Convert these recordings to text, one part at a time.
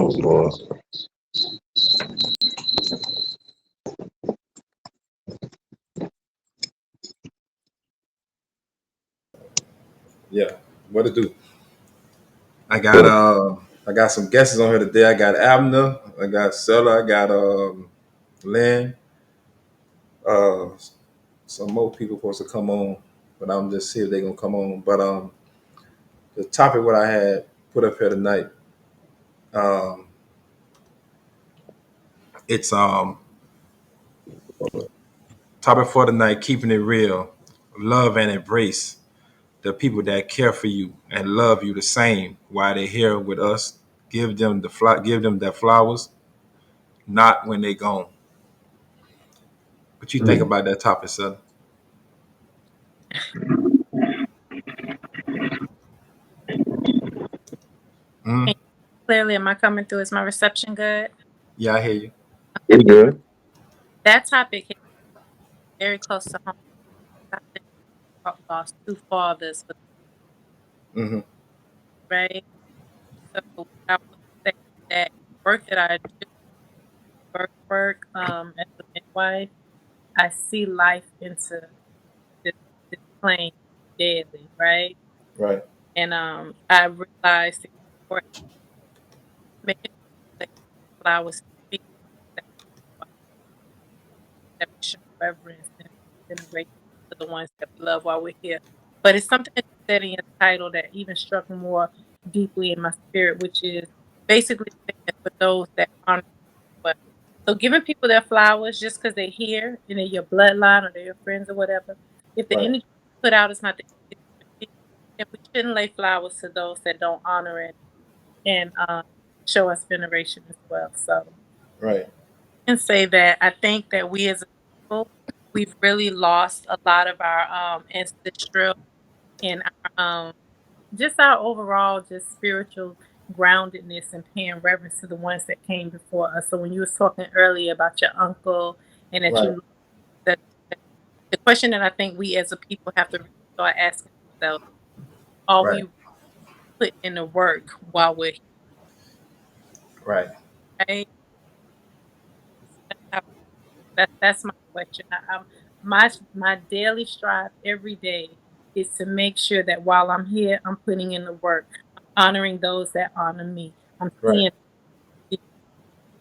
Oh Lord. Yeah, what to do? I got some guests on here today. I got Abner, I got Sella, I got Lynn. Uh, some more people supposed to come on, but I'm just see if they're gonna come on. But the topic what I had put up here tonight, um, it's topic for tonight, keeping it real, love and embrace the people that care for you and love you the same while they're here with us. Give them their flowers, not when they gone. What you think Mm. about that topic, son? Mm-hmm. Clearly, am I coming through? Is my reception good? Yeah, I hear you. We good. That topic hit very close to home. I think I lost two fathers, Hmm. right? So I would say that work that I do, as a midwife, I see life into this, this plane daily, right? Right, And I realized the importance of making sure that flowers speak, that, that we show reverence and veneration to the ones that we love while we're here. But it's something that you said in your title that even struck more deeply in my spirit, which is basically saying for those that honor you well. So giving people their flowers just because they're here and they're your bloodline or they're your friends or whatever. If the right, energy put out is not the energy to receive, then we shouldn't lay flowers to those that don't honor it and show us veneration as well. So right, can say that I think that we as a people, we've really lost a lot of our ancestral and our just our overall just spiritual groundedness and paying reverence to the ones that came before us. So when you was talking earlier about your uncle and that right, you that the question that I think we as a people have to really start asking ourselves, are right, we putting in the work while we're right, here? Right? That's my question. My daily strive every day is to make sure that while I'm here, I'm putting in the work, I'm honoring those that honor me. I'm right, seeing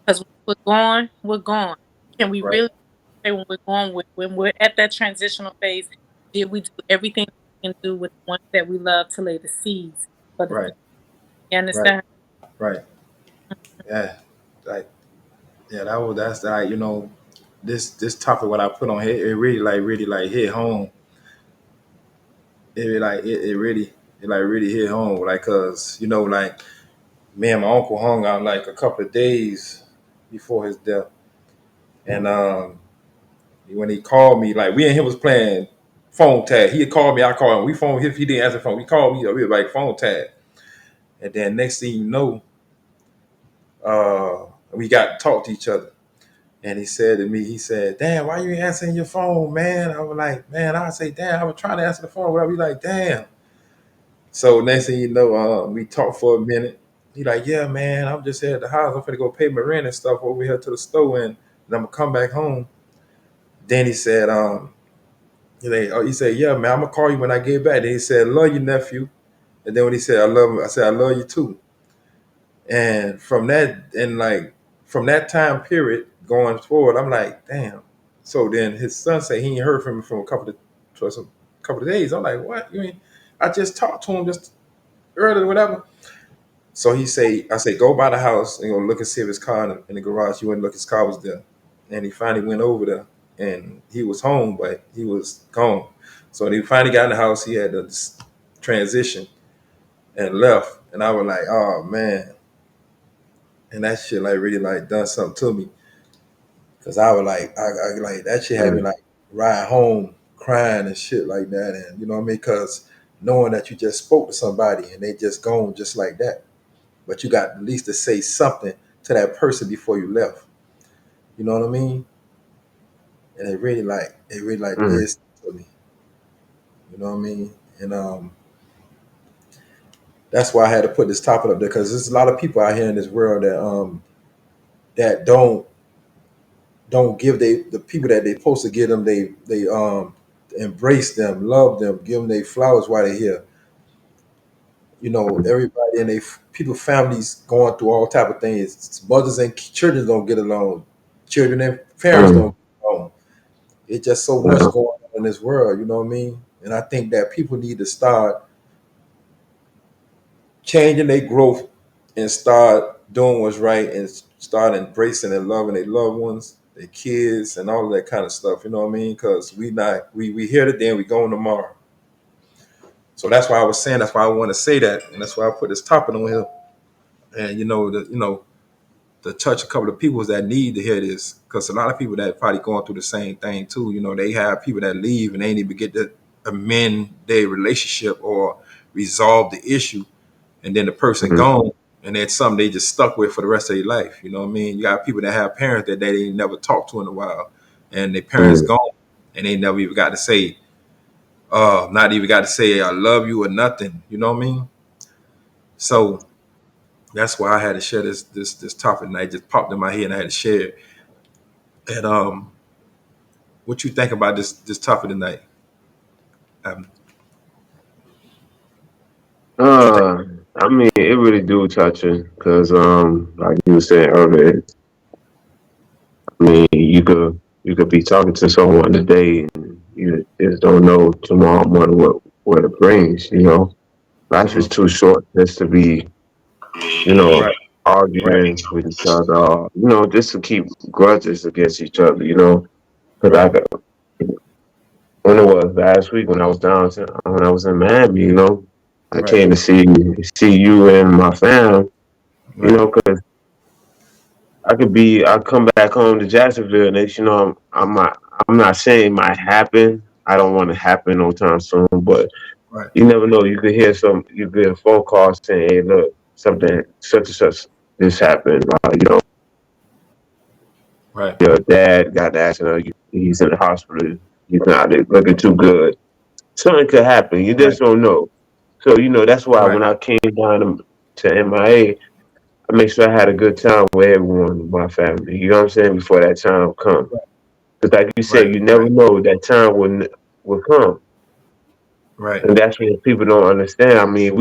because when we're gone, we're gone. Can we right, really say when we're gone, when we're at that transitional phase, did we do everything we can do with the ones that we love to lay the seeds for the right, future? You right, understand? right. Yeah, like that's like this topic what I put on here. It really like hit home. It like really hit home. Like cause like me and my uncle hung out like a couple of days before his death, and when he called me, like we and him was playing phone tag. He had called me, I called him. We phone if he didn't answer the phone. We called me, we were like phone tag. And then next thing you know, we got to talk to each other. And he said to me, he said, "Damn, why you ain't answering your phone, man?" I was like, "Man," I say, "Damn, I was trying to answer the phone." Whatever. He like, "Damn." So next thing you know, we talked for a minute. He like, "Yeah, man, I'm just here at the house. I'm finna go pay my rent and stuff over here to the store, and I'm gonna come back home." Then he said, he said, "Yeah, man, I'm gonna call you when I get back." Then he said, "Love you, nephew." And then when he said, "I love him," I said, "I love you too." And from that time period going forward, I'm like, damn. So then his son said he ain't heard from him from a couple of days. I'm like, what? You mean? I just talked to him just earlier, whatever. So I say, go by the house and go look and see if his car in the garage. He went and look, his car was there, and he finally went over there, and he was home, but he was gone. So when he finally got in the house, he had to transition and left, and I was like, oh man, and that shit like really like done something to me. Cause I was like, I like that shit had me Mm. like ride home crying and shit like that, and you know what I mean? Cause knowing that you just spoke to somebody and they just gone just like that, but you got at least to say something to that person before you left. You know what I mean? And it really like Mm. did something to me. You know what I mean? And that's why I had to put this topic up there, because there's a lot of people out here in this world that don't give the people that they supposed to give them, they embrace them, love them, give them their flowers while they're here. Everybody and they people families going through all type of things. Mothers and children don't get along. Children and parents Mm. don't get along. It's just so much Yeah. going on in this world. You know what I mean? And I think that people need to start changing their growth and start doing what's right and start embracing and loving their loved ones, their kids, and all of that kind of stuff. You know what I mean? Because we here today and we going tomorrow. So that's why I was saying, that's why I want to say that, and that's why I put this topic on here. And to touch a couple of people that need to hear this, because a lot of people that probably going through the same thing too. They have people that leave and they ain't even get to amend their relationship or resolve the issue, and then the person Mhm. gone, and that's something they just stuck with for the rest of their life. You know what I mean? You got people that have parents that they ain't never talked to in a while, and their parents Mm. gone, and they never even got to say, not even got to say I love you or nothing. You know what I mean? So that's why I had to share this topic, and it just popped in my head, and I had to share it. And what you think about this topic tonight? What you think? Uh, I mean, it really do touch it because, like you were saying earlier, I mean, you could be talking to someone today and you just don't know tomorrow morning what it brings. Life is Hmm. too short just to be, you know, Right, arguing with each other. Just to keep grudges against each other. Because right, when it was last week when I was in Miami, I right, came to see you and my fam. right, Because I come back home to Jacksonville next. I'm not saying it might happen. I don't want to happen no time soon, but right, you never know. You get a phone call saying, "Hey, look, something such and such this happened. right, Your dad got the accident. He's in the hospital. He's not looking too good. Something could happen. You right, just don't know." So that's why right, when I came down to MIA, I make sure I had a good time with everyone, my family. You know what I'm saying? Before that time comes. Because like you right, said, you never know that time will come. right, And that's what people don't understand. I mean,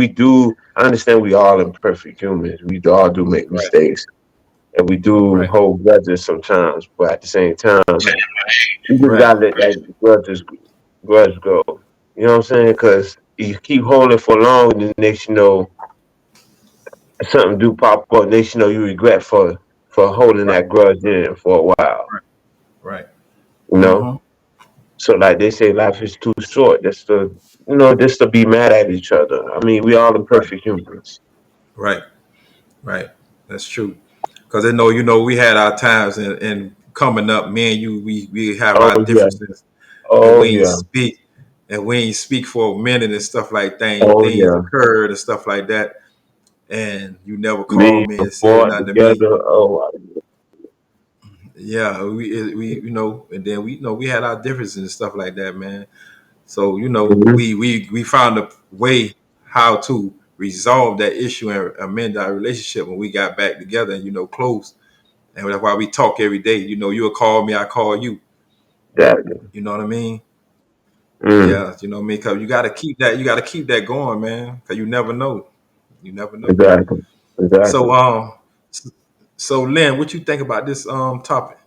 I understand we all imperfect humans. We all do make right, mistakes. And we do right, hold grudges sometimes. But at the same time, you just right, gotta let that grudge go. You know what I'm saying? Because you keep holding for long, and the next something do pop up. Next you regret for holding right, that grudge in for a while. right. You know? Mm-hmm. So like they say, life is too short just to be mad at each other. I mean, we all Right, imperfect humans. right, right. That's true. Because we had our times, and coming up, me and you, we have Oh our yeah. differences, and Oh we ain't yeah. speak, for a minute and stuff like that. Oh Things yeah. occurred and stuff like that, and you never Me called me and and said fought nothing to me. together. Oh Yeah, we and then we had our differences and stuff like that, man. So mhm. we found a way how to resolve that issue and amend our relationship when we got back together and close. And that's why we talk every day. You'll call me, I call you. Exactly. You know what I mean? Mm, Yeah, you know what I mean. Because you got to keep that. You got to keep that going, man. Because you never know. You never know. exactly. So Exactly. s- so Lynn, what you think about this topic?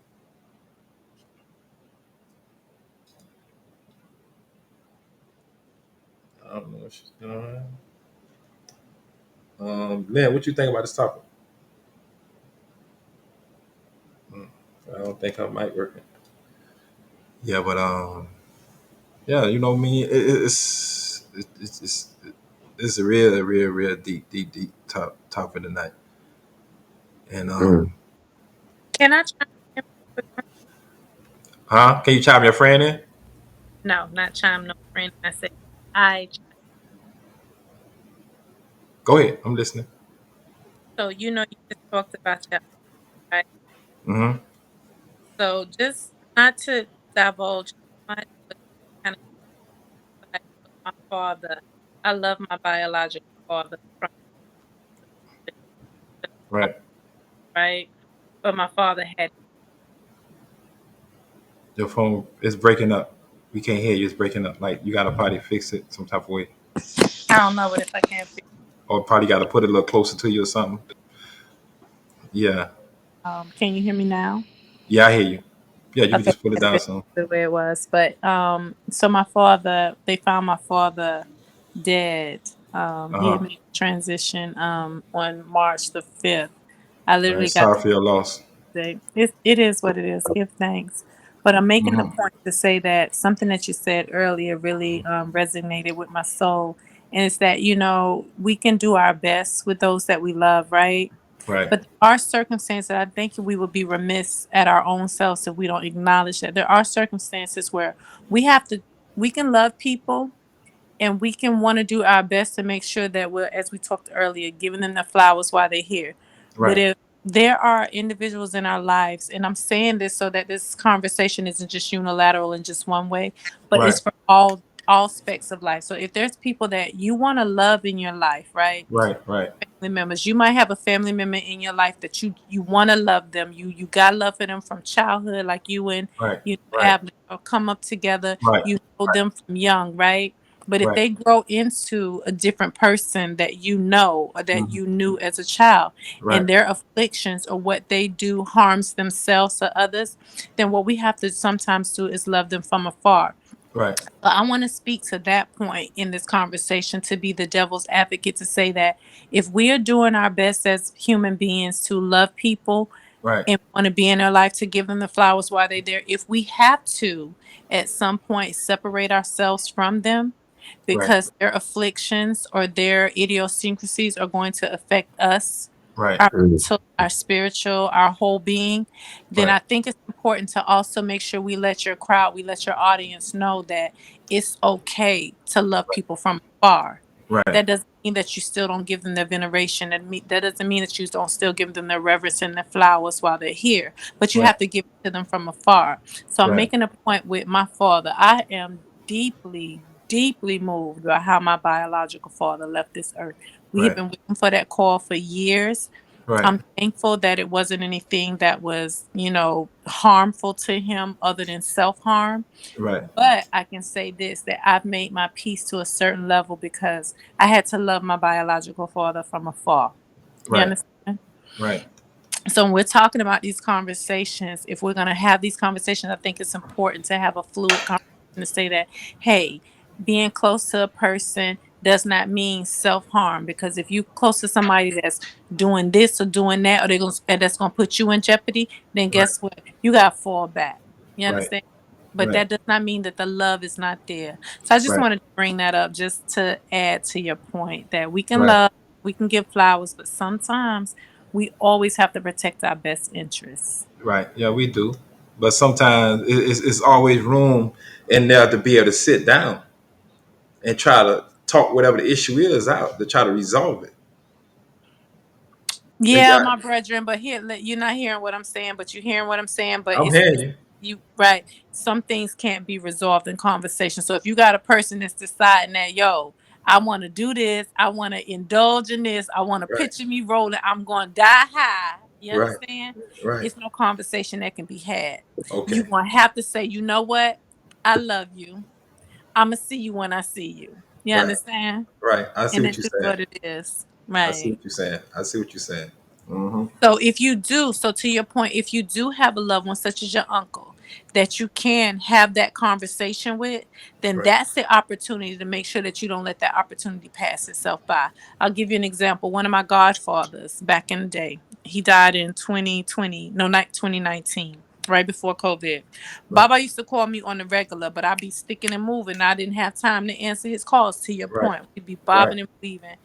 I don't know. If she's gone. Lynn, what you think about this topic? Mm, I don't think her mic working. Yeah, but yeah, you know me. It's a real deep topic tonight. And Mm. Can I chime in with one? huh? Can you chime your friend in? No, not chime no friend. I said I. Go ahead. I'm listening. So you just talked about your right. Mm-hmm. So just not to divulge too much, but kind of like with my father. I love my biological father. Right. right? But my father had. Your phone is breaking up. We can't hear you. It's breaking up. Like you gotta probably fix it some type of way, I don't know, but if I can't fix, or probably gotta put it a little closer to you or something. Yeah. can you hear me now? Yeah, I hear you. Yeah, you can Okay, just put it that's down been some. the way it was. But so my father, they found my father dead. Uh He had huh. made the transition on March the 5th. I Right. literally got Sorry for your loss. say it is what it is. Give thanks. But I'm making the Hmm. point to say that something that you said earlier really resonated with my soul. And it's that, we can do our best with those that we love, right? Right. But there are circumstances I think we would be remiss at our own selves if we don't acknowledge that. There are circumstances where we have to, we can love people and we can want to do our best to make sure that we're, as we talked earlier, giving them the flowers while they're here. But Right. if there are individuals in our lives, and I'm saying this so that this conversation isn't just unilateral in just one way, but Right. it's for all aspects of life. So if there's people that you want to love in your life, right? Right. Right. Family members, you might have a family member in your life that you want to love them. You got love for them from childhood, like you and Right. Right. Abner come up together. Right. You know them from young, right? But if Right. they grow into a different person that you know or that Mhm. you knew as a child, and Right. their afflictions or what they do harms themselves or others, then what we have to sometimes do is love them from afar. Right. But I want to speak to that point in this conversation to be the devil's advocate to say that if we are doing our best as human beings to love people Right. and want to be in their life to give them the flowers while they're there, if we have to at some point separate ourselves from them Right. because their afflictions or their idiosyncrasies are going to affect us, Right. our Mm. mental, our spiritual, our whole being, then Right. I think it's important to also make sure we let your crowd, we let your audience know that it's okay to love people from afar. Right. That doesn't mean that you still don't give them their veneration. That doesn't mean that you don't still give them their reverence and their flowers while they're here. But you Right. have to give it to them from afar. So I'm Right. making a point with my father. I am deeply, deeply moved by how my biological father left this earth. We have Right. been waiting for that call for years. Right. I'm thankful that it wasn't anything that was, harmful to him other than self harm. Right. But I can say this that I've made my peace to a certain level because I had to love my biological father from afar. You Right. understand? Right. So when we're talking about these conversations, if we're going to have these conversations, I think it's important to have a fluid conversation to say that, hey, being close to a person does not mean self-harm, because if you close to somebody that's doing this or doing that, or that's going to put you in jeopardy, then Right. guess what? You got to fall back. You Right. understand? But Right. that does not mean that the love is not there. So I just Right. wanted to bring that up just to add to your point that we can Right. love, we can give flowers, but sometimes we always have to protect our best interests. Right. Yeah, we do. But sometimes it's always room in there to be able to sit down and try to talk whatever the issue is out to try to resolve it. Yeah, my brethren, but here you're not hearing what I'm saying, but you're hearing what I'm saying. But I'm it's hearing you. you right. Some things can't be resolved in conversation. So if you got a person that's deciding that, yo, I want to do this, I want to indulge in this, I want to Right. picture me rolling, I'm going to die high. You Right. understand? Right. It's no conversation that can be had. You Okay. going to have to say, you know what? I love you. I'm gonna see you when I see you. You Right. understand? Right. I see And what it you're is saying. what it is. I see Right. what you're saying. I see what you're saying. Mm-hmm. So if you do, so to your point, if you do have a loved one such as your uncle that you can have that conversation with, then Right. that's the opportunity to make sure that you don't let that opportunity pass itself by. I'll give you an example. One of my godfathers back in the day, he died in 2020, no, not 2019. Right before COVID. Right. Baba used to call me on the regular, but I'd be sticking and moving. I didn't have time to answer his calls, to your Right. point. We'd be Right. bobbing and weaving.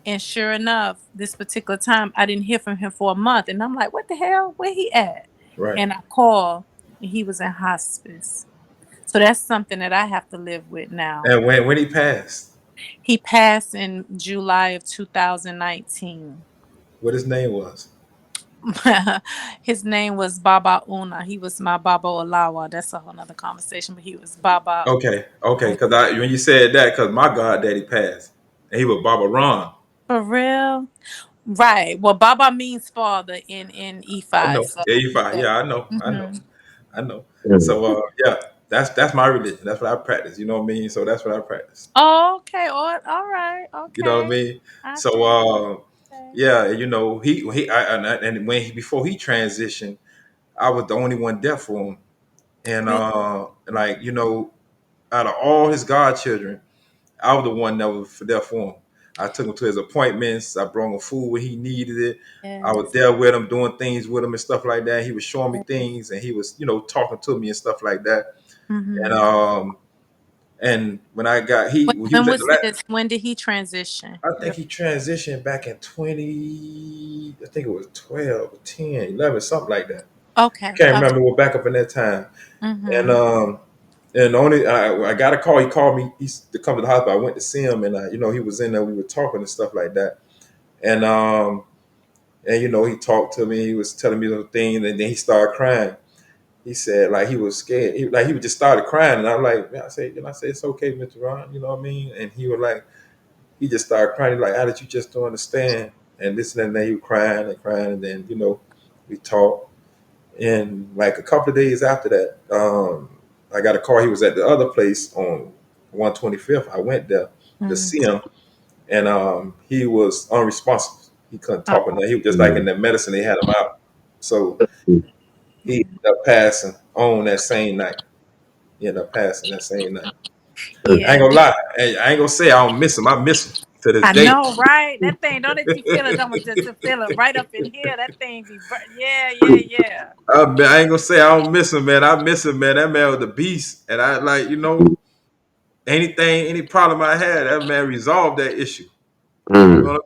And sure enough, this particular time, I didn't hear from him for a month. And I'm like, what the hell? Where he at? Right. And I call, and he was in hospice. So that's something that I have to live with now. And when he passed, He passed in July of 2019. what his name was. His name was Baba Una. He was my Baba Olawa. That's a whole nother conversation, but he was Baba. Okay. Okay. Because when you said that, because my goddaddy passed, and he was Baba Ron. For real? Right. Well, Baba means father in I E5. know. So Yeah, you fine. yeah. Yeah, I know. Hmm. I know. Mm. So yeah, that's my religion. That's what I practice. You know what I mean? So that's what I practice. Okay. All right. You know what I Okay. mean? I So see. Okay. yeah, you know, and when before he transitioned, I was the only one there for him. And Really? like, you know, out of all his godchildren, I was the one that was there for him. I took him to his appointments. I brought him food when he needed it. I was Yes. there with him, doing things with him and stuff like that. He was showing me things, and he was, you know, talking to me and stuff like that. And Mm-hmm. when I got he When was at the was last. this? When did he transition? I think he transitioned back in 20. I think it was 12, 10, 11, something like that. Okay. Can't Okay. remember. We're back up in that time. And Mm-hmm. only I got a call. He called me. He's to come to the hospital. I went to see him, and you know, he was in there. We were talking and stuff like that. And you know, he talked to me. He was telling me the things, and then he started crying. He said like he was scared. He just started crying, and I'm like, man, I said it's okay, Mr. Ron. You know what I mean? And he was like, he just started crying. He was like, how did you just don't understand? And this and then he was crying and crying, and then you know, we talked. And like a couple of days after that, I got a call. He was at the other place on 125th. I went there to Mm-hmm. see him, and he was unresponsive. He couldn't talk or Oh, nothing. He was just like in Mm. that medicine. They had him out. So he ended up passing on that same night. He ended up passing that same night. I yeah. ain't gonna lie. I ain't gonna say I don't miss him. I miss him to this I day. know, right? That thing, don't it? You feel it? Don't just to feel it right up in here. That thing be, yeah, yeah, yeah. I ain't gonna say I don't miss him, man. I miss him, man. That man was the beast, and I like, you know, anything, any problem I had, that man resolved that issue. You know Mm. what I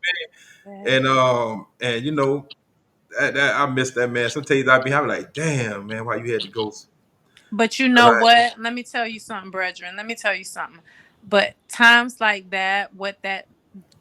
mean? And you know, that I miss that man. Some days I be having like, damn, man, why you had to go? But you know Like, what? Let me tell you something, brethren. Let me tell you something. But times like that,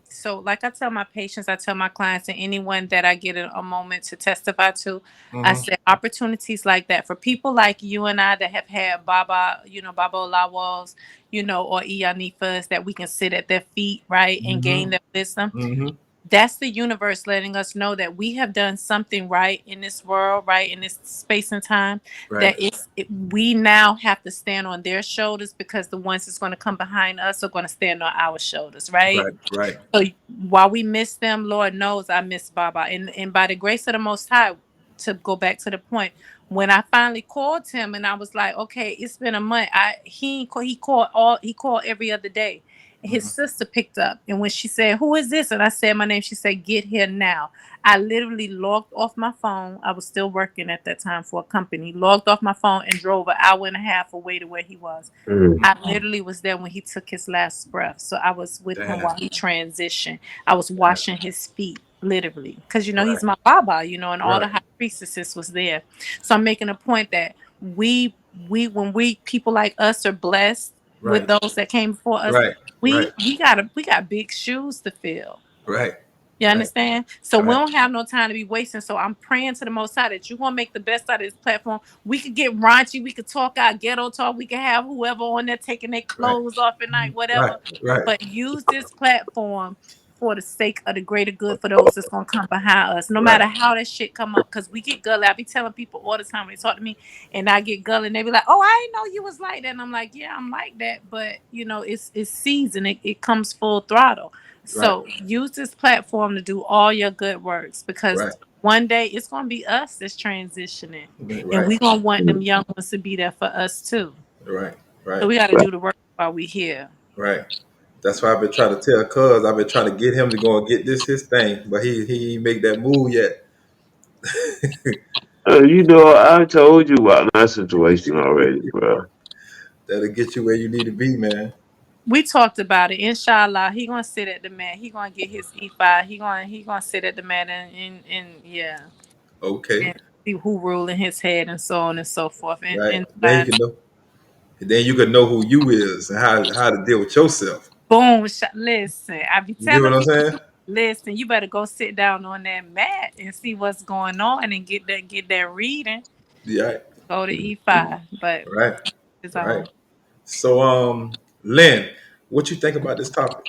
so like I tell my patients, I tell my clients, and anyone that I get a moment to testify to, I mm-hmm, say opportunities like that for people like you and I that have had Baba, Baba Olawals, or Iyanifas, that we can sit at their feet, right, and gain mm-hmm, their wisdom. mm-hmm. That's the universe letting us know that we have done something right in this world, right, in this space and time, Right, that we now have to stand on their shoulders, because the ones that's going to come behind us are going to stand on our shoulders, right? right, right, So while we miss them, Lord knows I miss Baba. And by the grace of the Most High, to go back to the point, when I finally called him and I was like, okay, it's been a month. He called every other day. His mm-hmm, sister picked up, and when she said, "Who is this?" and I said my name, she said, "Get here now." I literally logged off my phone. I was still working at that time for a company. Logged off my phone and drove an hour and a half away to where he was. Mm. I literally was there when he took his last breath. So I was with him damn, while he transitioned. I was damn, washing his feet, literally. Because, right, he's my Baba, and all the right, high priestesses was there. So I'm making a point that when people like us are blessed with right, those that came before us, right, right, we got big shoes to fill. right, You right, understand? So we right, don't have no time to be wasting. So I'm praying to the Most High that you're gonna make the best out of this platform. We could get raunchy, we could talk our ghetto talk, we could have whoever on there taking their right, clothes off at night, right, whatever. right, But use this platform for the sake of the greater good for those that's gonna come behind us, no right, matter how that shit come up. Cause we get gully. I be telling people all the time when they talk to me, and I get gully, and they be like, "Oh, I didn't know you was like that." And I'm like, "Yeah, I'm like that, but it's season. It comes full throttle." right, So use this platform to do all your good works, because right, one day it's gonna be us that's transitioning, and right, we gonna want them Mm. young ones to be there for us too. right, So right, we got to do the work while we here. right. That's why I've been trying to tell Cuz. I've been trying to get him to go and get this his thing, but he ain't make that move yet. I told you about my situation already, bro. That'll get you where you need to be, man. We talked about it. Inshallah, he gonna sit at the mat. He gonna get his E5. He gonna sit at the mat and yeah, Okay, and see who rule in his head and so on and so forth. right. And Then you can know. Then you can know who you is and how to deal with yourself. boom. Listen, I be You get telling what I'm people. saying? Listen, you better go sit down on that mat and see what's going on and get that reading. Yeah, Go to E5. But right, it's right. all. So, Lynn, what you think about this topic?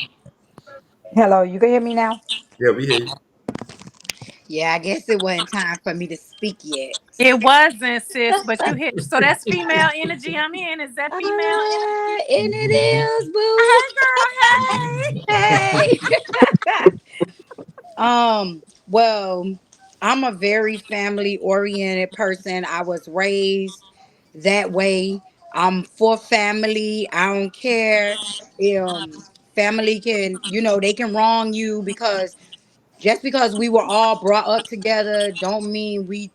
Hello, you can hear me now? Yeah, we hear you. Yeah, I guess it wasn't time for me to speak yet. It wasn't, sis, but you hit. So that's female energy I'm in. Is that female Ah, energy? and it is, boo. Hey, girl, Hey. Well, I'm a very family oriented person. I was raised that way. I'm for family. I don't care. Family can, they can wrong you because just because we were all brought up together don't mean we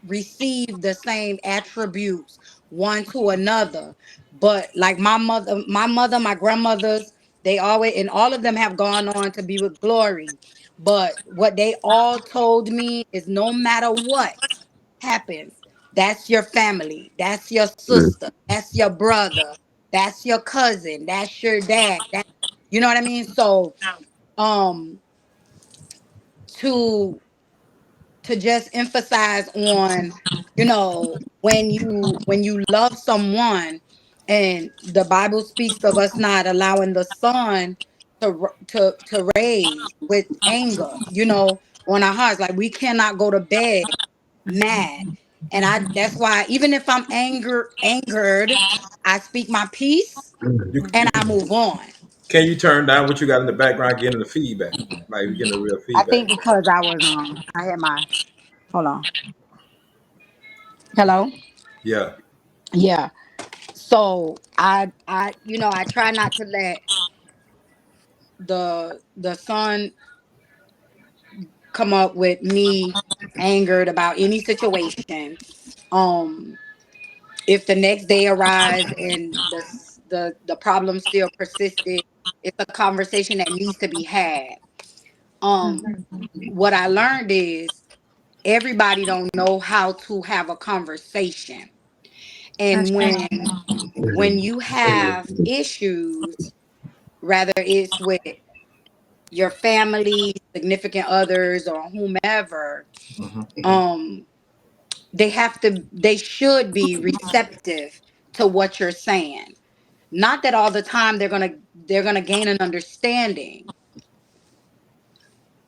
receive the same attributes one to another. But like my grandmothers, they always, and all of them have gone on to be with glory. But what they all told me is no matter what happens, that's your family, that's your Mm. sister, that's your brother, that's your cousin, that's your dad. You know what I mean? So um to just emphasize on, when you love someone, and the Bible speaks of us not allowing the sun to raise with anger, on our hearts. Like, we cannot go to bed mad. And that's why, even if I'm angered, I speak my peace You, and you I move on. can you turn down what you got in the background, getting the feedback? Like you're getting the real I feedback. think because I had my, hold on, hello. Yeah. Yeah. So I try not to let the sun come up with me angered about any situation. Um, if the next day arrives and the problem still persisted, it's a conversation that needs to be had. Um, what I learned is everybody don't know how to have a conversation, and when you have issues, rather it's with your family, significant others, or whomever, Hmm. um, they should be receptive to what you're saying. Not that all the time they're gonna gain an understanding,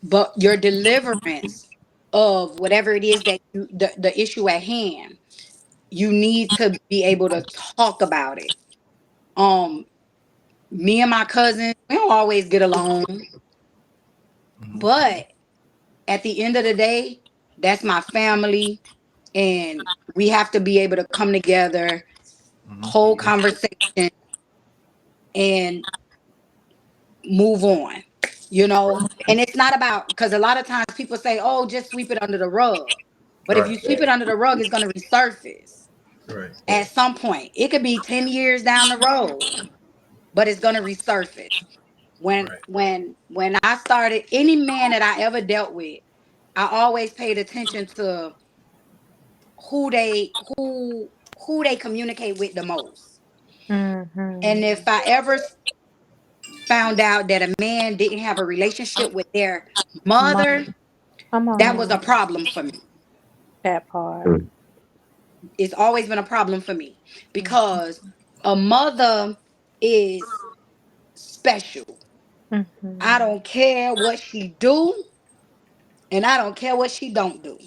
but your deliverance of whatever it is that the issue at hand, you need to be able to talk about it. Um, Me and my cousin, we don't always get along, Hmm. but at the end of the day, that's my family, and we have to be able to come together, Hmm. hold conversation, and move on. And it's not about, because a lot of times people say, "Oh, just sweep it under the rug," but if Right. you sweep it under the rug, it's going to resurface Right. at some point. It could be 10 years down the road, but it's going to resurface. when Right. when when I started, any man that I ever dealt with, I always paid attention to who they who who they communicate with the most. And if I ever found out that a man didn't have a relationship with their my, mother, come on that was now, a problem for me. that part. Mm. It's always been a problem for me, because a mother is special. I Mm-hmm. don't care what she do, and I don't care what she don't do.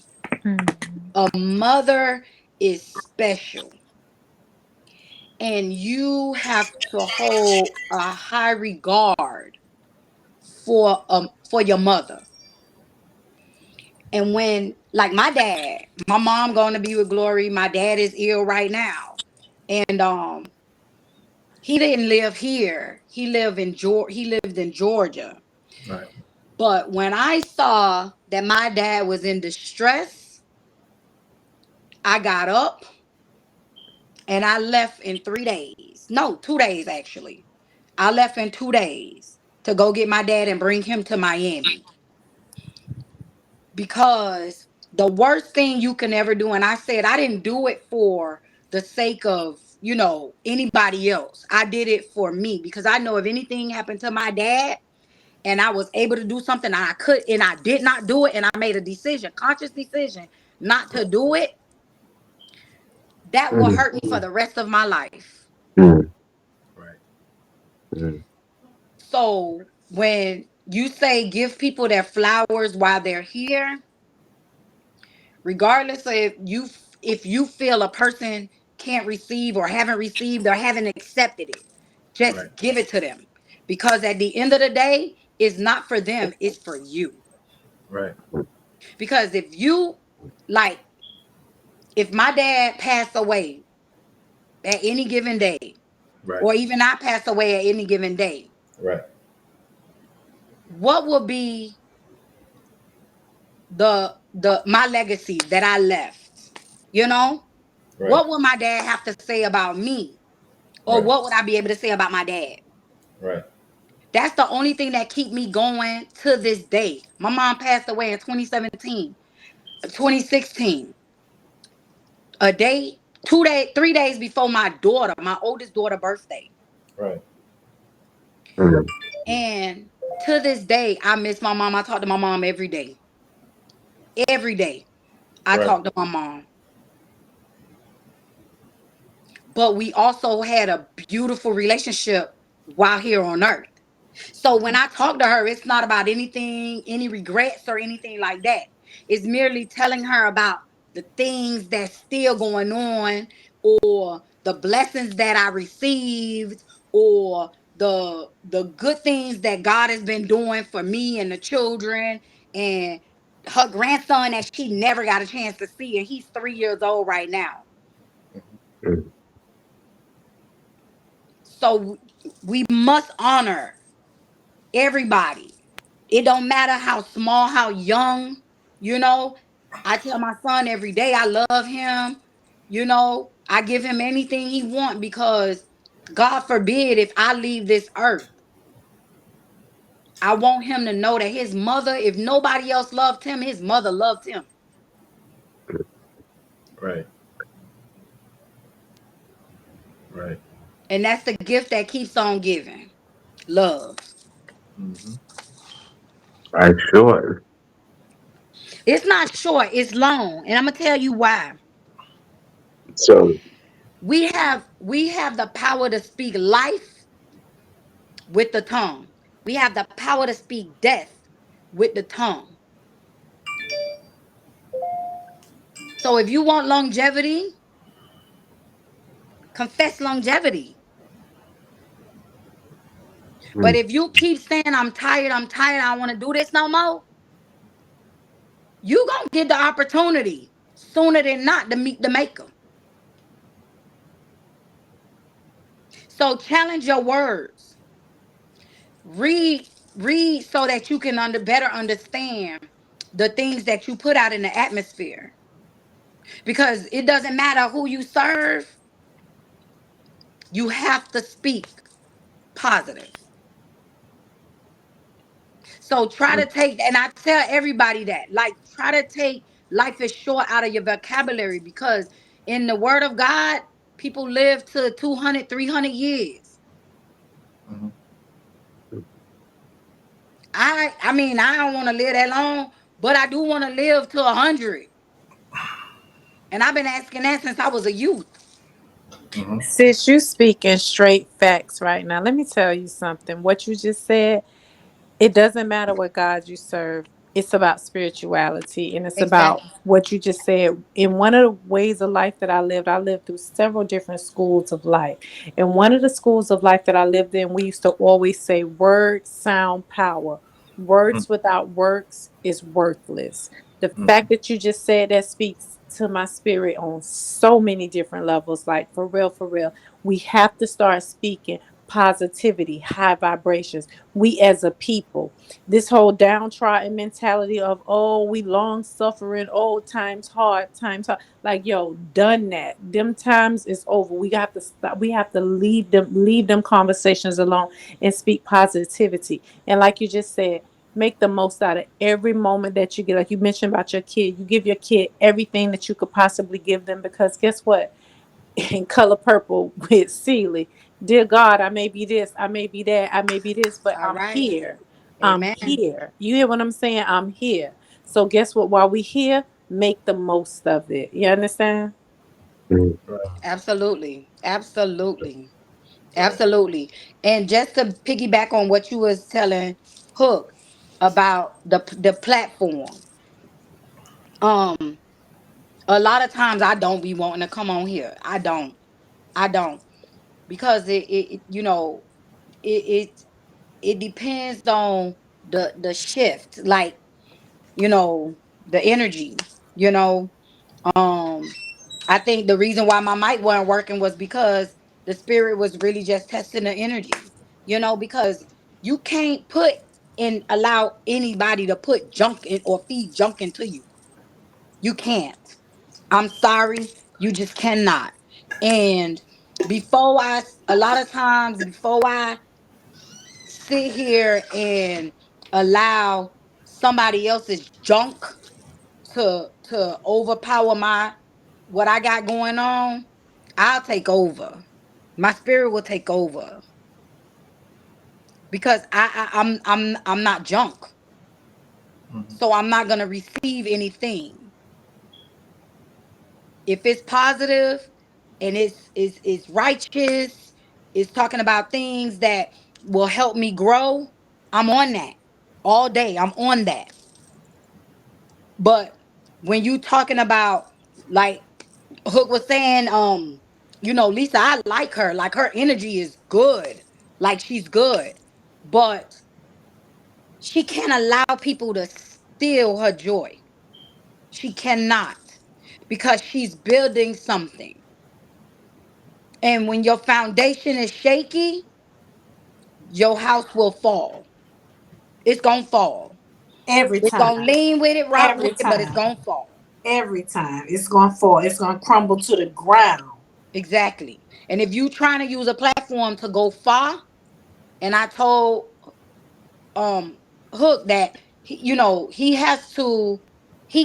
A mother is special, and you have to hold a high regard for your mother. And when, like, my mom going to be with glory. My dad is ill right now, and he didn't live here. He lived in Georgia. Right. But when I saw that my dad was in distress, I got up and I left in 3 days. No, 2 days actually. I left in 2 days to go get my dad and bring him to Miami, because the worst thing you can ever do, and I said I didn't do it for the sake of, anybody else. I did it for me, because I know if anything happened to my dad and I was able to do something and I did not do it, and I made a decision, conscious decision not to do it, that will Mm. hurt me for the rest of my life. Mm. Right. Mm. So when you say give people their flowers while they're here, regardless of if you feel a person can't receive or haven't received or haven't accepted it, just Right. give it to them, because at the end of the day, it's not for them, it's for you. Right. Because if you, like, if my dad passed away at any given day, Right. or even I pass away at any given day, Right. what would be the my legacy that I left? You know, Right. what would my dad have to say about me? Or Right. what would I be able to say about my dad? Right. That's the only thing that keep me going to this day. My mom passed away in 2017, 2016. A day, 2 days, 3 days before my oldest daughter birthday. Right. Mm. And to this day, I miss my mom. I talk to my mom every day. Every day, I Right. talk to my mom. But we also had a beautiful relationship while here on earth. So when I talk to her, it's not about anything, any regrets or anything like that. It's merely telling her about the things that's still going on, or the blessings that I received, or the good things that God has been doing for me and the children, and her grandson that she never got a chance to see, and he's 3 years old right now. Mm. So we must honor everybody. It don't matter how small, how young, you know. I tell my son every day I love him. You know, I give him anything he want, because God forbid if I leave this earth, I want him to know that his mother, if nobody else loved him, his mother loved him. Right. Right. And that's the gift that keeps on giving. Love. Mm-hmm. Right, sure. It's not short, it's long. And I'm gonna tell you why. So, We have the power to speak life with the tongue. We have the power to speak death with the tongue. So if you want longevity, confess longevity. But mm, if you keep saying I'm tired, I don't want to do this no more, you gonna get the opportunity sooner than not to meet the maker. So challenge your words. Read, read so that you can better understand the things that you put out in the atmosphere. Because it doesn't matter who you serve, you have to speak positive. So try to mm, take, and I tell everybody that, like, try to take life is short out of your vocabulary, because in the word of God, people live to 200, 300 years. Mm-hmm. I mean, I don't want to live that long, but I do want to live to 100. And I've been asking that since I was a youth. Mm-hmm. Sis, you speaking straight facts right now. Let me tell you something. What you just said, it doesn't matter what God you serve. It's about spirituality, and it's about Exactly. what you just said. In one of the ways of life that I lived through several different schools of life. And one of the schools of life that I lived in, we used to always say words sound power. Words without works is worthless. The Mm-hmm. fact that you just said that speaks to my spirit on so many different levels. Like, for real, for real. We have to start speaking positivity, high vibrations. We as a people, this whole downtrodden mentality of, oh, we long suffering, oh, times hard, times hard. Like, yo, done that. Them times is over. We have to stop. We have to leave them conversations alone and speak positivity. And like you just said, make the most out of every moment that you get. Like you mentioned about your kid, you give your kid everything that you could possibly give them, because guess what? In Color Purple with Celie, dear God, I may be this, I may be that, I may be this, but All I'm right. here. I'm Amen. here. You hear what I'm saying? I'm here. So guess what? While we here, make the most of it. You understand? mm, Right. Absolutely. Absolutely. Right. Absolutely. And just to piggyback on what you was telling Hook about the platform. Um, A lot of times I don't be wanting to come on here. I don't because it it depends on the shift, like, the energy, you know. Um I think the reason why my mic wasn't working was because the spirit was really just testing the energy, because you can't put and allow anybody to put junk in or feed junk into you. You can't. I'm sorry, you just cannot. And a lot of times before I sit here and allow somebody else's junk to overpower my what I got going on, I'll take over. My spirit will take over because I'm not junk. So I'm not gonna receive anything. If it's positive and it's righteous, it's talking about things that will help me grow, I'm on that all day. I'm on that. But when you talking about, like Hook was saying, Lisa, I like her. Like, her energy is good. Like, she's good. But she can't allow people to steal her joy. She cannot, because she's building something. And when your foundation is shaky, your house will fall. It's gonna fall. Every It's gonna time. lean with it, rock with Every it, but it's time. gonna fall. Every time. It's gonna fall. It's gonna crumble to the ground. Exactly. And if you trying to use a platform to go far, and I told Hook that he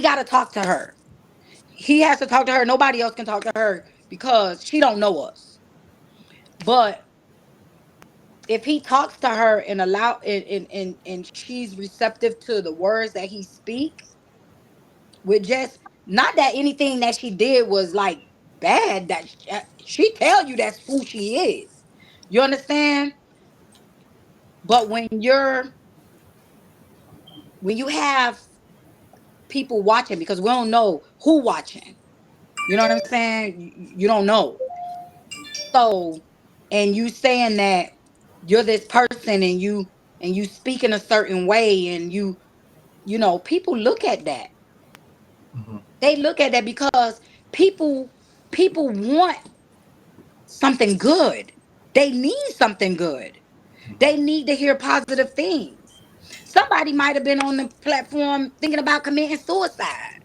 got to talk to her. He has to talk to her. Nobody else can talk to her because she don't know us. But if he talks to her and allow and she's receptive to the words that he speak, with just not that anything that she did was like bad, that she tell you that's who she is. You understand? But when you have people watching, because we don't know who watching, you know what I'm saying? You don't know. So, and you saying that you're this person, and you speak in a certain way, and people look at that. They look at that because people people want something good. They need something good. They need to hear positive things. Somebody might have been on the platform thinking about committing suicide.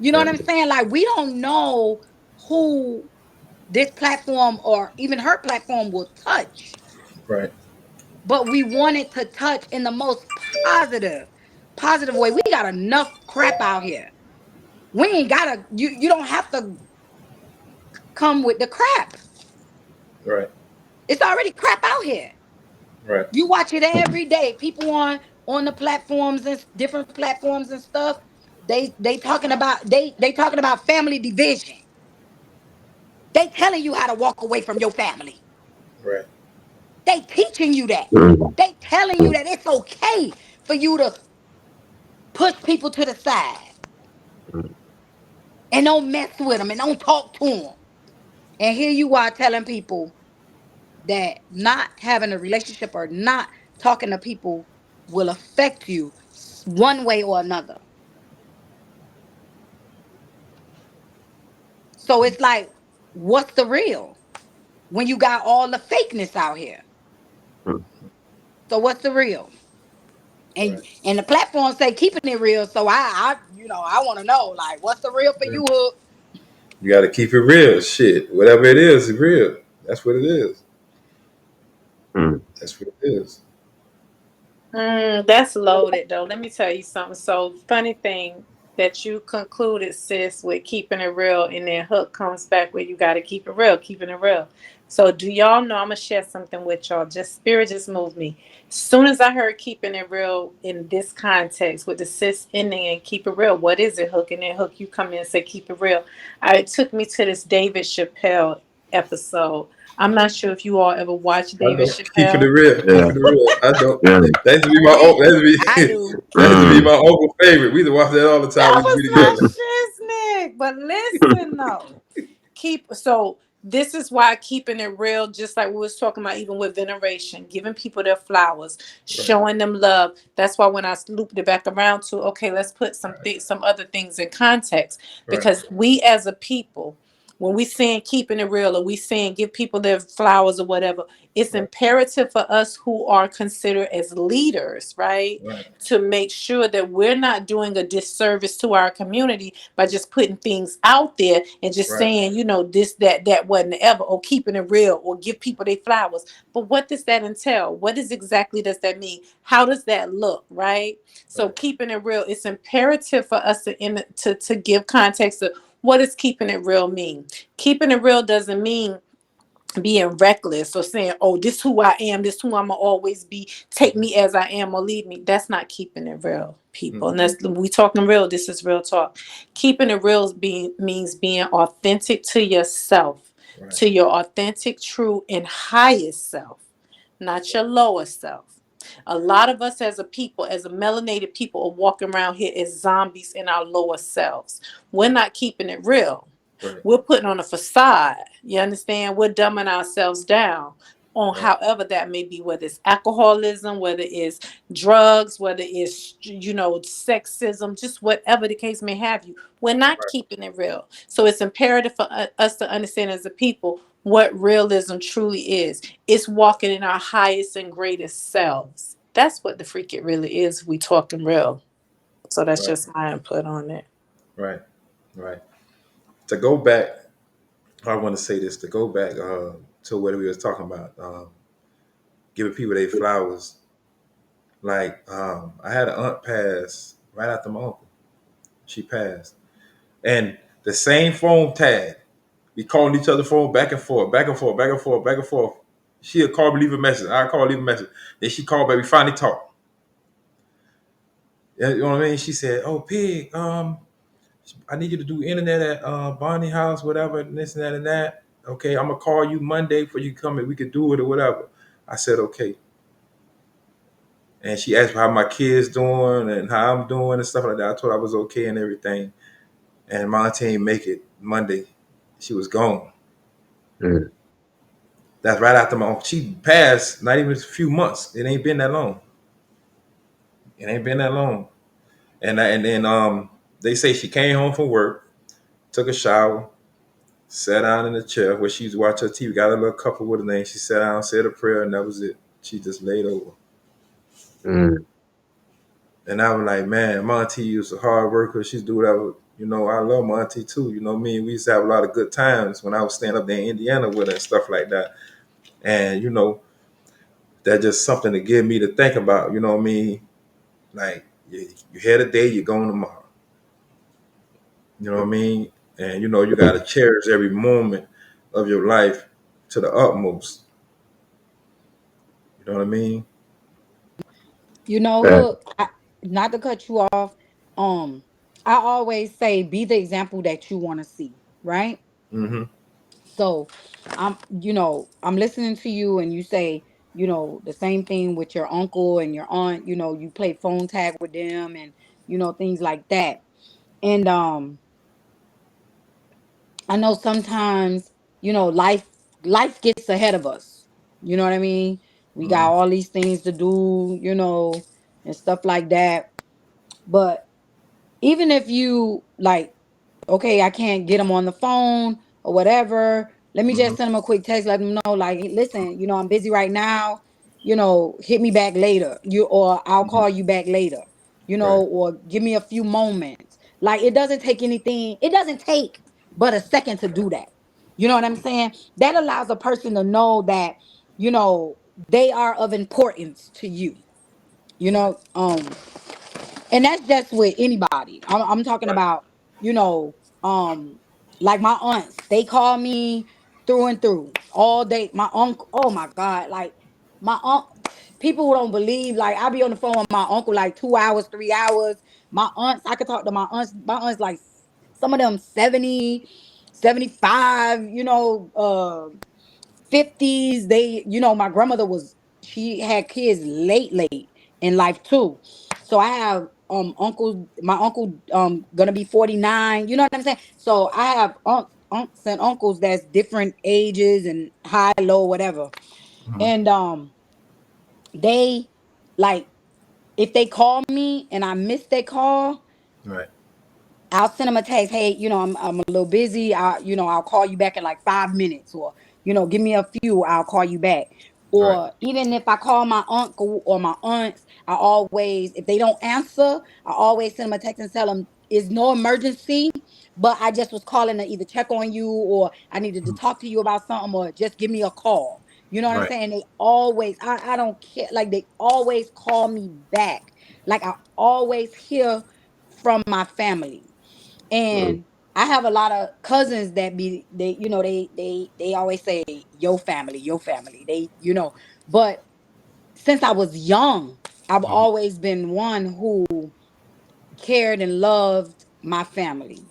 You know what I'm Right. saying? Like, we don't know who this platform or even her platform will touch, Right. but we want it to touch in the most positive, positive way. We got enough crap out here. We ain't gotta. You don't have to come with the crap. Right. It's already crap out here. Right. You watch it every day. People on the platforms and different platforms and stuff. They talking about family division. They telling you how to walk away from your family. Right. They teaching you that. Mhm. They telling you that it's okay for you to push people to the side and don't mess with them and don't talk to them. And here you are telling people that not having a relationship or not talking to people will affect you one way or another. So it's like, what's the real when you got all the fakeness out here? So what's the real? And Right. and the platform say keeping it real. So I want to know, like, what's the real for Yeah. you, Hook? You got to keep it real. Shit, whatever it is real. That's what it is. Mhm. That's what it is. That's loaded though. Let me tell you something. So funny thing that you concluded, sis, with keeping it real, and then Hook comes back where you got to keep it real, keeping it real. So do y'all know? I'm gonna share something with y'all. Just spirit just moved me. Soon as I heard keeping it real in this context with the sis ending and keep it real, what is it, Hook? And then Hook, you come in and say keep it real. It took me to this David Chappelle episode. I'm not sure if you all ever watched I David don't keeping it Chappelle. real. Yeah, Keeping it real. I don't. yeah. That used to be I my did. that used to I be do. that used to be Mm. my uncle favorite. We used to watch that all the time. That We used to was be my together. quick, but listen though. So this is why keeping it real, just like we was talking about, even with veneration, giving people their flowers, showing them love. That's why when I looped it back around to, okay, let's put some other things in context, because we as a people, when we saying keeping it real, or we saying give people their flowers or whatever, it's imperative for us who are considered as leaders, right, to make sure that we're not doing a disservice to our community by just putting things out there and just saying, you know, this, that wasn't ever, or keeping it real, or give people their flowers. But what does that entail? What is exactly does that mean? How does that look, right? So keeping it real, it's imperative for us to give context to what does keeping it real mean. Keeping it real doesn't mean being reckless or saying, oh, this who I am, this who I'm gonna always be, take me as I am or leave me. That's not keeping it real, people. And that's, we talking real, this is real talk. Keeping it real means being authentic to yourself, to your authentic, true, and highest self, not your lower self. A lot of us as a people, as a melanated people, are walking around here as zombies in our lower selves. We're not keeping it real. We're putting on a facade. You understand? We're dumbing ourselves down on however that may be, whether it's alcoholism, whether it's drugs, whether it's, you know, sexism, just whatever the case may have you. We're not keeping it real. So it's imperative for us to understand as a people what realism truly is. It's walking in our highest and greatest selves. That's what the freak it really is. We talking real. So that's just my input on it. Right. To go back, I want to say this. To go back to what we was talking about, giving people their flowers. Like I had an aunt pass right after my uncle. She passed, and the same phone tag. We calling each other phone back and forth, back and forth, back and forth, back and forth. She'll call me, leave a message. I call, leave a message. Then she called back. We finally talked. You know what I mean? She said, "Oh, Pig, I need you to do internet at Bonnie House, whatever, and this and that and that. Okay, I'm gonna call you Monday for you to come and we could do it or whatever." I said, "Okay." And she asked how my kids doing and how I'm doing and stuff like that. I told her I was okay and everything. And my auntie ain't make it Monday. She was gone. That's right after my uncle. She passed, not even a few months. It ain't been that long. And then they say she came home from work, took a shower, sat down in the chair where she was watching her TV, got a little cup of water, and she sat down, said a prayer, and that was it. She just laid over. And I was like, man, my auntie was a hard worker. She's do whatever. You know, I love my auntie too. You know what I mean? We used to have a lot of good times when I was staying up there in Indiana with her and stuff like that. And, you know, that's just something to give me to think about. You know what I mean? Like, you had a day, you're going tomorrow. You know what I mean? And, you know, you got to cherish every moment of your life to the utmost. You know what I mean? You know, look, not to cut you off. I always say be the example that you want to see, right? Mm-hmm. So I'm listening to you and you say, the same thing with your uncle and your aunt, you play phone tag with them and things like that. And I know sometimes, life gets ahead of us. You know what I mean? We got all these things to do, and stuff like that. But even if you like, okay, I can't get them on the phone or whatever, let me just Mm-hmm. send them a quick text, let them know, like, listen, I'm busy right now, hit me back later, or I'll Mm-hmm. call you back later, Right. or give me a few moments. Like, it doesn't take but a second to do that. You know what I'm saying? That allows a person to know that, you know, they are of importance to you. You Right. know, and that's just with anybody. I'm talking Right. about, you know, um, like my aunts, they call me through and through all day. My uncle, oh my God, like my aunt, people who don't believe, like I be on the phone with my uncle like 2 hours, 3 hours. My aunts, I could talk to my aunts. My aunts, like some of them 70, 75, 50s. They, my grandmother she had kids late in life too. So I have uncles. My uncle gonna be 49. You know what I'm saying? So I have aunts and uncles that's different ages and high, low, whatever. Mhm. And they like if they call me and I miss their call, Right. I'll send them a text. Hey, I'm a little busy. I'll call you back in like 5 minutes, or give me a few. I'll call you back. Right. Or even if I call my uncle or my aunts, I always, if they don't answer, I always send them a text and tell them it's no emergency, but I just was calling to either check on you, or I needed to Mhm. talk to you about something, or just give me a call. You know what I'm Right. saying? They always, I don't care. Like they always call me back. Like I always hear from my family. Mm. And I have a lot of cousins that they always say your family. But since I was young, I've Mhm. always been one who cared and loved my family.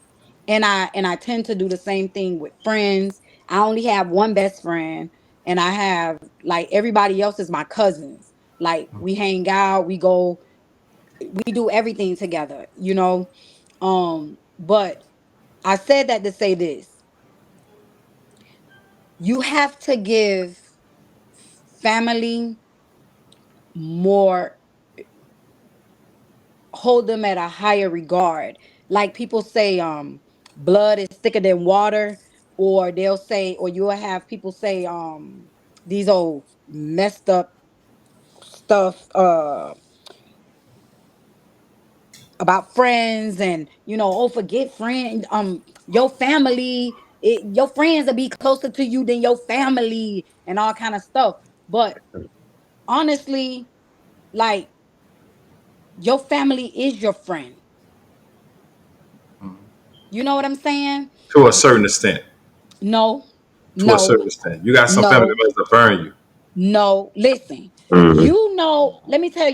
And I tend to do the same thing with friends. I only have one best friend, and I have like everybody else is my cousins. Like we hang out, we do everything together. But I said that to say this. You have to give family more, hold them at a higher regard. Like people say, blood is thicker than water, or they'll say, or you'll have people say, these old messed up stuff, about friends, and oh, forget friend, your family, your friends will be closer to you than your family, and all kind of stuff. But honestly, like, your family is your friend. Mhm. You know what I'm saying? To a certain extent. No, To a no, certain extent. You got some family no, members that burn you. no. Listen, Mm. let me tell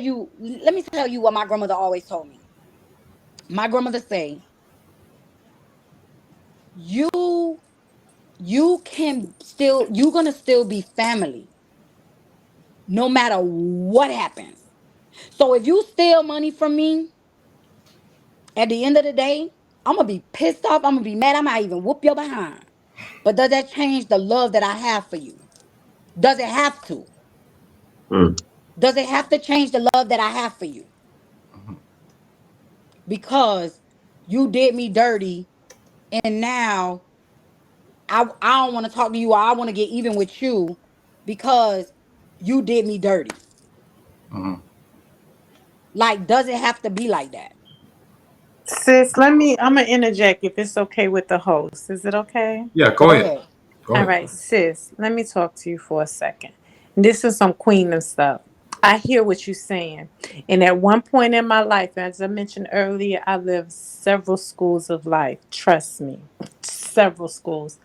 you what my grandmother always told me. My grandmother say, you you're gonna still be family no matter what happens. So if you steal money from me, at the end of the day, I'm gonna be pissed off. I'm gonna be mad. I might even whoop your behind. But does that change the love that I have for you? Does it have to? Mm. Does it have to change the love that I have for you? Mhm. Because you did me dirty, and now I don't want to talk to you, or I want to get even with you because you did me dirty. Mhm. Like, does it have to be like that? Sis, I'm gonna interject if it's okay with the host. Is it okay? Yeah, Go go ahead. ahead. Go All ahead. right, sis, let me talk to you for a second. This is some queen stuff. I hear what you're saying. And at one point in my life, as I mentioned earlier, I lived several schools of life. Trust me, several schools.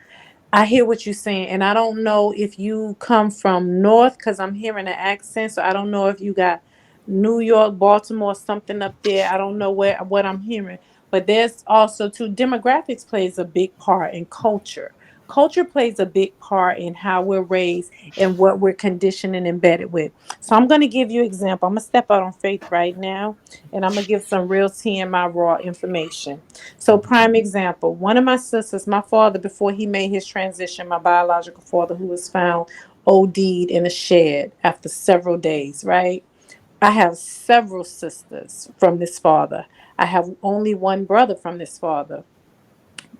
I hear what you're saying, and I don't know if you come from North because I'm hearing an accent. So I don't know if you got New York, Baltimore, something up there. I don't know what I'm hearing, but there's also too demographics plays a big part in culture. Culture plays a big part in how we're raised and what we're conditioned and embedded with. So I'm going to give you an example. I'm going to step out on faith right now, and I'm going to give some real TMI raw information. So, prime example, one of my sisters, my father, before he made his transition, my biological father, who was found OD'd in a shed after several days, right? I have several sisters from this father. I have only one brother from this father.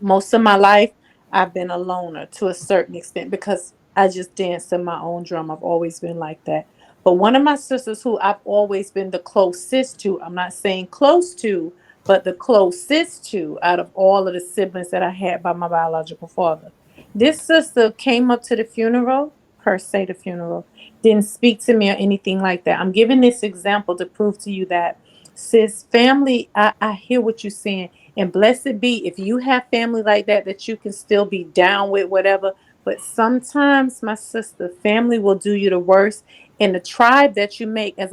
Most of my life, I've been a loner to a certain extent because I just dance to my own drum. I've always been like that. But one of my sisters who I've always been the closest to, I'm not saying close to, but the closest to out of all of the siblings that I had by my biological father. This sister came up to the funeral, per se, the funeral, didn't speak to me or anything like that. I'm giving this example to prove to you that, sis, family, I hear what you're saying. And blessed be if you have family like that, that you can still be down with whatever. But sometimes, my sister, family will do you the worst. And the tribe that you make, I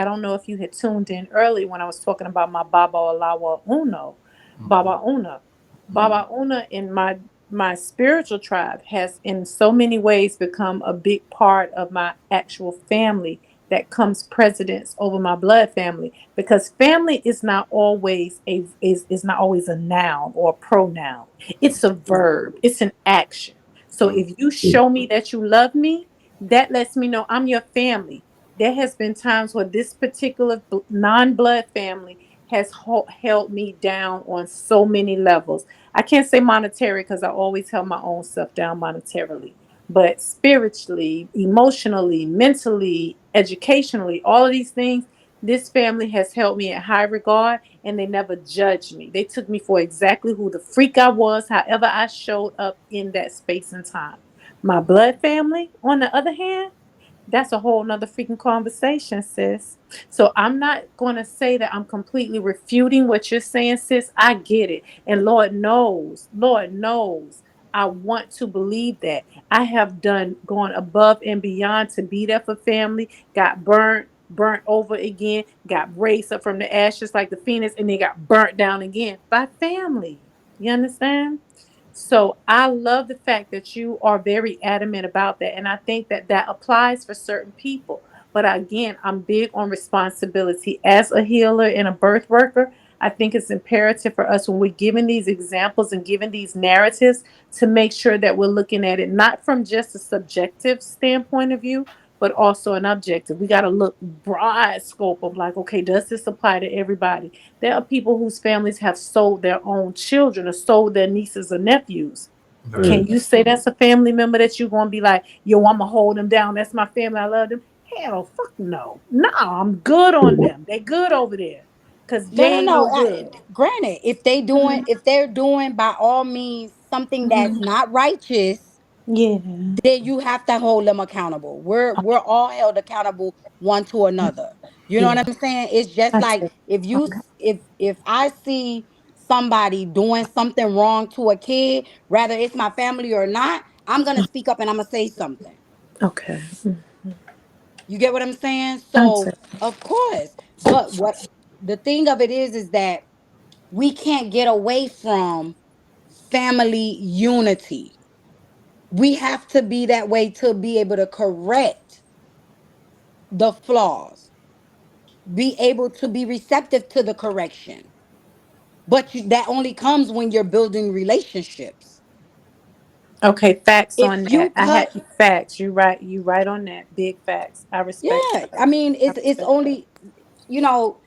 don't know if you had tuned in early when I was talking about my Baba Olawa Uno, Baba Una. Baba Una in my spiritual tribe has in so many ways become a big part of my actual family that comes precedence over my blood family, because family is not always is not always a noun or a pronoun. It's a verb. It's an action. So if you show me that you love me, that lets me know I'm your family. There has been times where this particular non-blood family has held me down on so many levels. I can't say monetary because I always held my own stuff down monetarily, but spiritually, emotionally, mentally, educationally, all of these things, this family has held me in high regard, and they never judged me. They took me for exactly who the freak I was, however I showed up in that space and time. My blood family, on the other hand, that's a whole nother freaking conversation, sis. So I'm not going to say that I'm completely refuting what you're saying, sis. I get it. And Lord knows, I want to believe that. I have gone above and beyond to be there for family, got burnt over again, got raised up from the ashes like the phoenix, and then got burnt down again by family. You understand? So I love the fact that you are very adamant about that. And I think that that applies for certain people. But again, I'm big on responsibility. As a healer and a birth worker, I think it's imperative for us when we're giving these examples and giving these narratives to make sure that we're looking at it not from just a subjective standpoint of view, but also an objective. We got to look broad scope of like, okay, does this apply to everybody? There are people whose families have sold their own children or sold their nieces or nephews. Right. Can you say that's a family member that you're going to be like, yo, I'm going to hold them down. That's my family. I love them. Hell, fuck no. No, I'm good on them. They're good over there because No, they no, ain't no. no good. Granted, if they're doing by all means something that's Mhm. not righteous, Yeah. then you have to hold them accountable. We're all held accountable one to another. You know what Yeah. I'm saying? It's just That's like it. Okay. if I see somebody doing something wrong to a kid, whether it's my family or not, I'm gonna speak up and I'm gonna say something. Okay. You get what I'm saying? That's So it. of course, but what the thing of it is that we can't get away from family unity. We have to be that way to be able to correct the flaws, be able to be receptive to the correction. But that only comes when you're building relationships. Okay, facts If on that. you I had cut, facts. You right on that. Big facts. I respect yeah, that. I mean, I it's respect that. only, you know,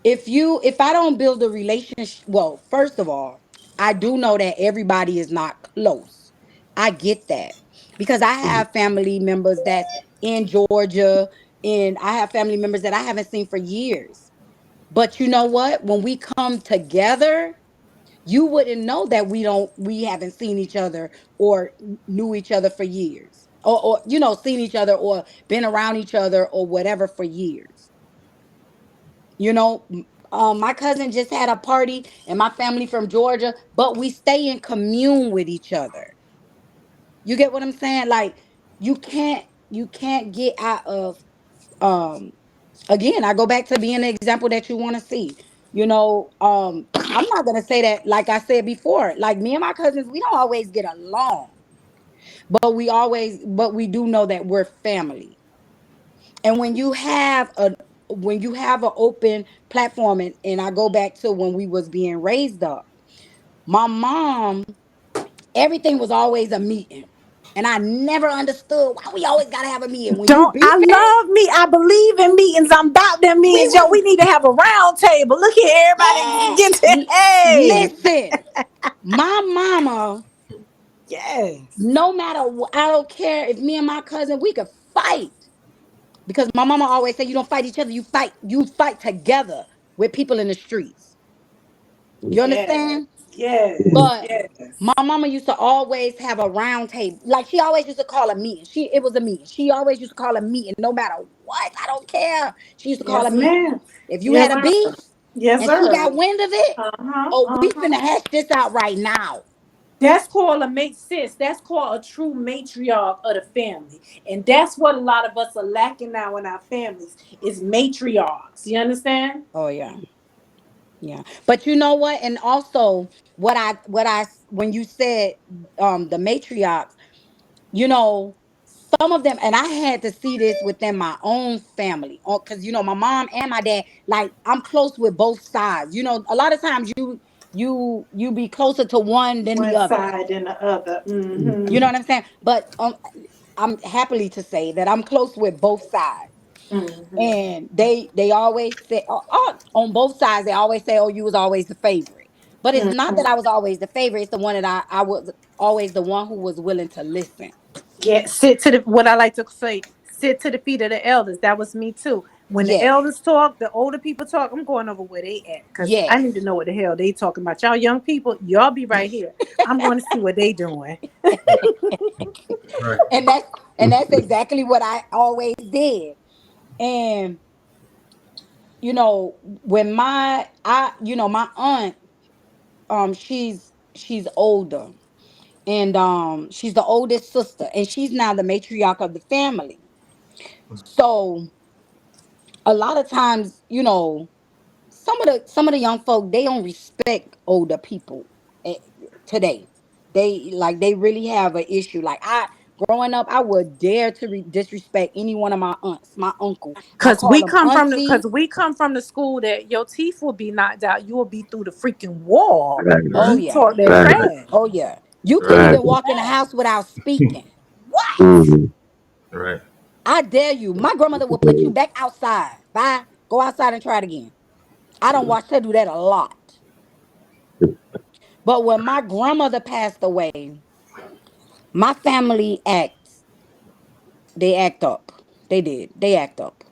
if I don't build a relationship, well, first of all, I do know that everybody is not close. I get that because I have family members that's in Georgia, and I have family members that I haven't seen for years. But you know what? When we come together, you wouldn't know that we haven't seen each other or knew each other for years. Or seen each other or been around each other or whatever for years. My cousin just had a party and my family from Georgia, but we stay in commune with each other. You get what I'm saying? Like you can't get out of um again, I go back to being the example that you want to see. I'm not gonna say that, like I said before, like me and my cousins, we don't always get along, but we do know that we're family. And when you have an open platform, and I go back to when we was being raised up, my mom, everything was always a meeting. And I never understood why we always gotta have a meeting. When you Don't I beefing, love me? I believe in meetings. I'm about them we meetings. Yo, was we need to have a round table. Look here, everybody yeah. get to hey. Listen, my mama, Yes. no matter what, I don't care if me and my cousin we could fight. Because my mama always said you don't fight each other, you fight together with people in the streets. You Yes. understand? Yes. But my Yes. mama used to always have a round table. Like she always used to call a meeting. It was a meeting. She always used to call a meeting no matter what. I don't care. She used to call a Yes, meeting. ma'am. If you Yes, had a sir. beef Yes, and she sir. got wind of it, Uh-huh. oh, we Uh-huh. finna hash this out right now. That's called a mate sis. That's called a true matriarch of the family. And that's what a lot of us are lacking now in our families is matriarchs. You understand? Oh yeah. Yeah. But you know what? And also when you said the matriarchs, you know, some of them, and I had to see this within my own family, because my mom and my dad, like I'm close with both sides. A lot of times you be closer to one than the One other. side and the other. You know Mm-hmm. what I'm saying? But I'm happily to say that I'm close with both sides. Mm-hmm. And they always say, on both sides, they always say, "Oh, you was always the favorite." But it's not that I was always the favorite. It's the one that I was always the one who was willing to listen. Yeah, sit to the what I like to say, sit to the feet of the elders. That was me too. When the Yes, elders talk, the older people talk, I'm going over where they at because I yes. need to know what the hell they talking about. Y'all young people, y'all be right here. I'm going to see what they doing. Right. and that's and that's exactly what I always did. And when my aunt, she's older, and she's the oldest sister, and she's now the matriarch of the family. So a lot of times, some of the young folk, they don't respect older people, eh, today. They really have an issue. Like, I growing up, I would dare to disrespect any one of my aunts, my uncle. I Cause call we them come from the auntie. cause we come from the school that your teeth will be knocked out. You will be through the freaking wall. Right, Oh Right. You yeah, talk that right, trash. oh yeah. You couldn't Right. right. even walk in the house without speaking. What? Mm-hmm. Right. I dare you. My grandmother will put you back outside. Bye. Go outside and try it again. I don't watch her do that a lot. But when my grandmother passed away, my family act up. They did. They act up.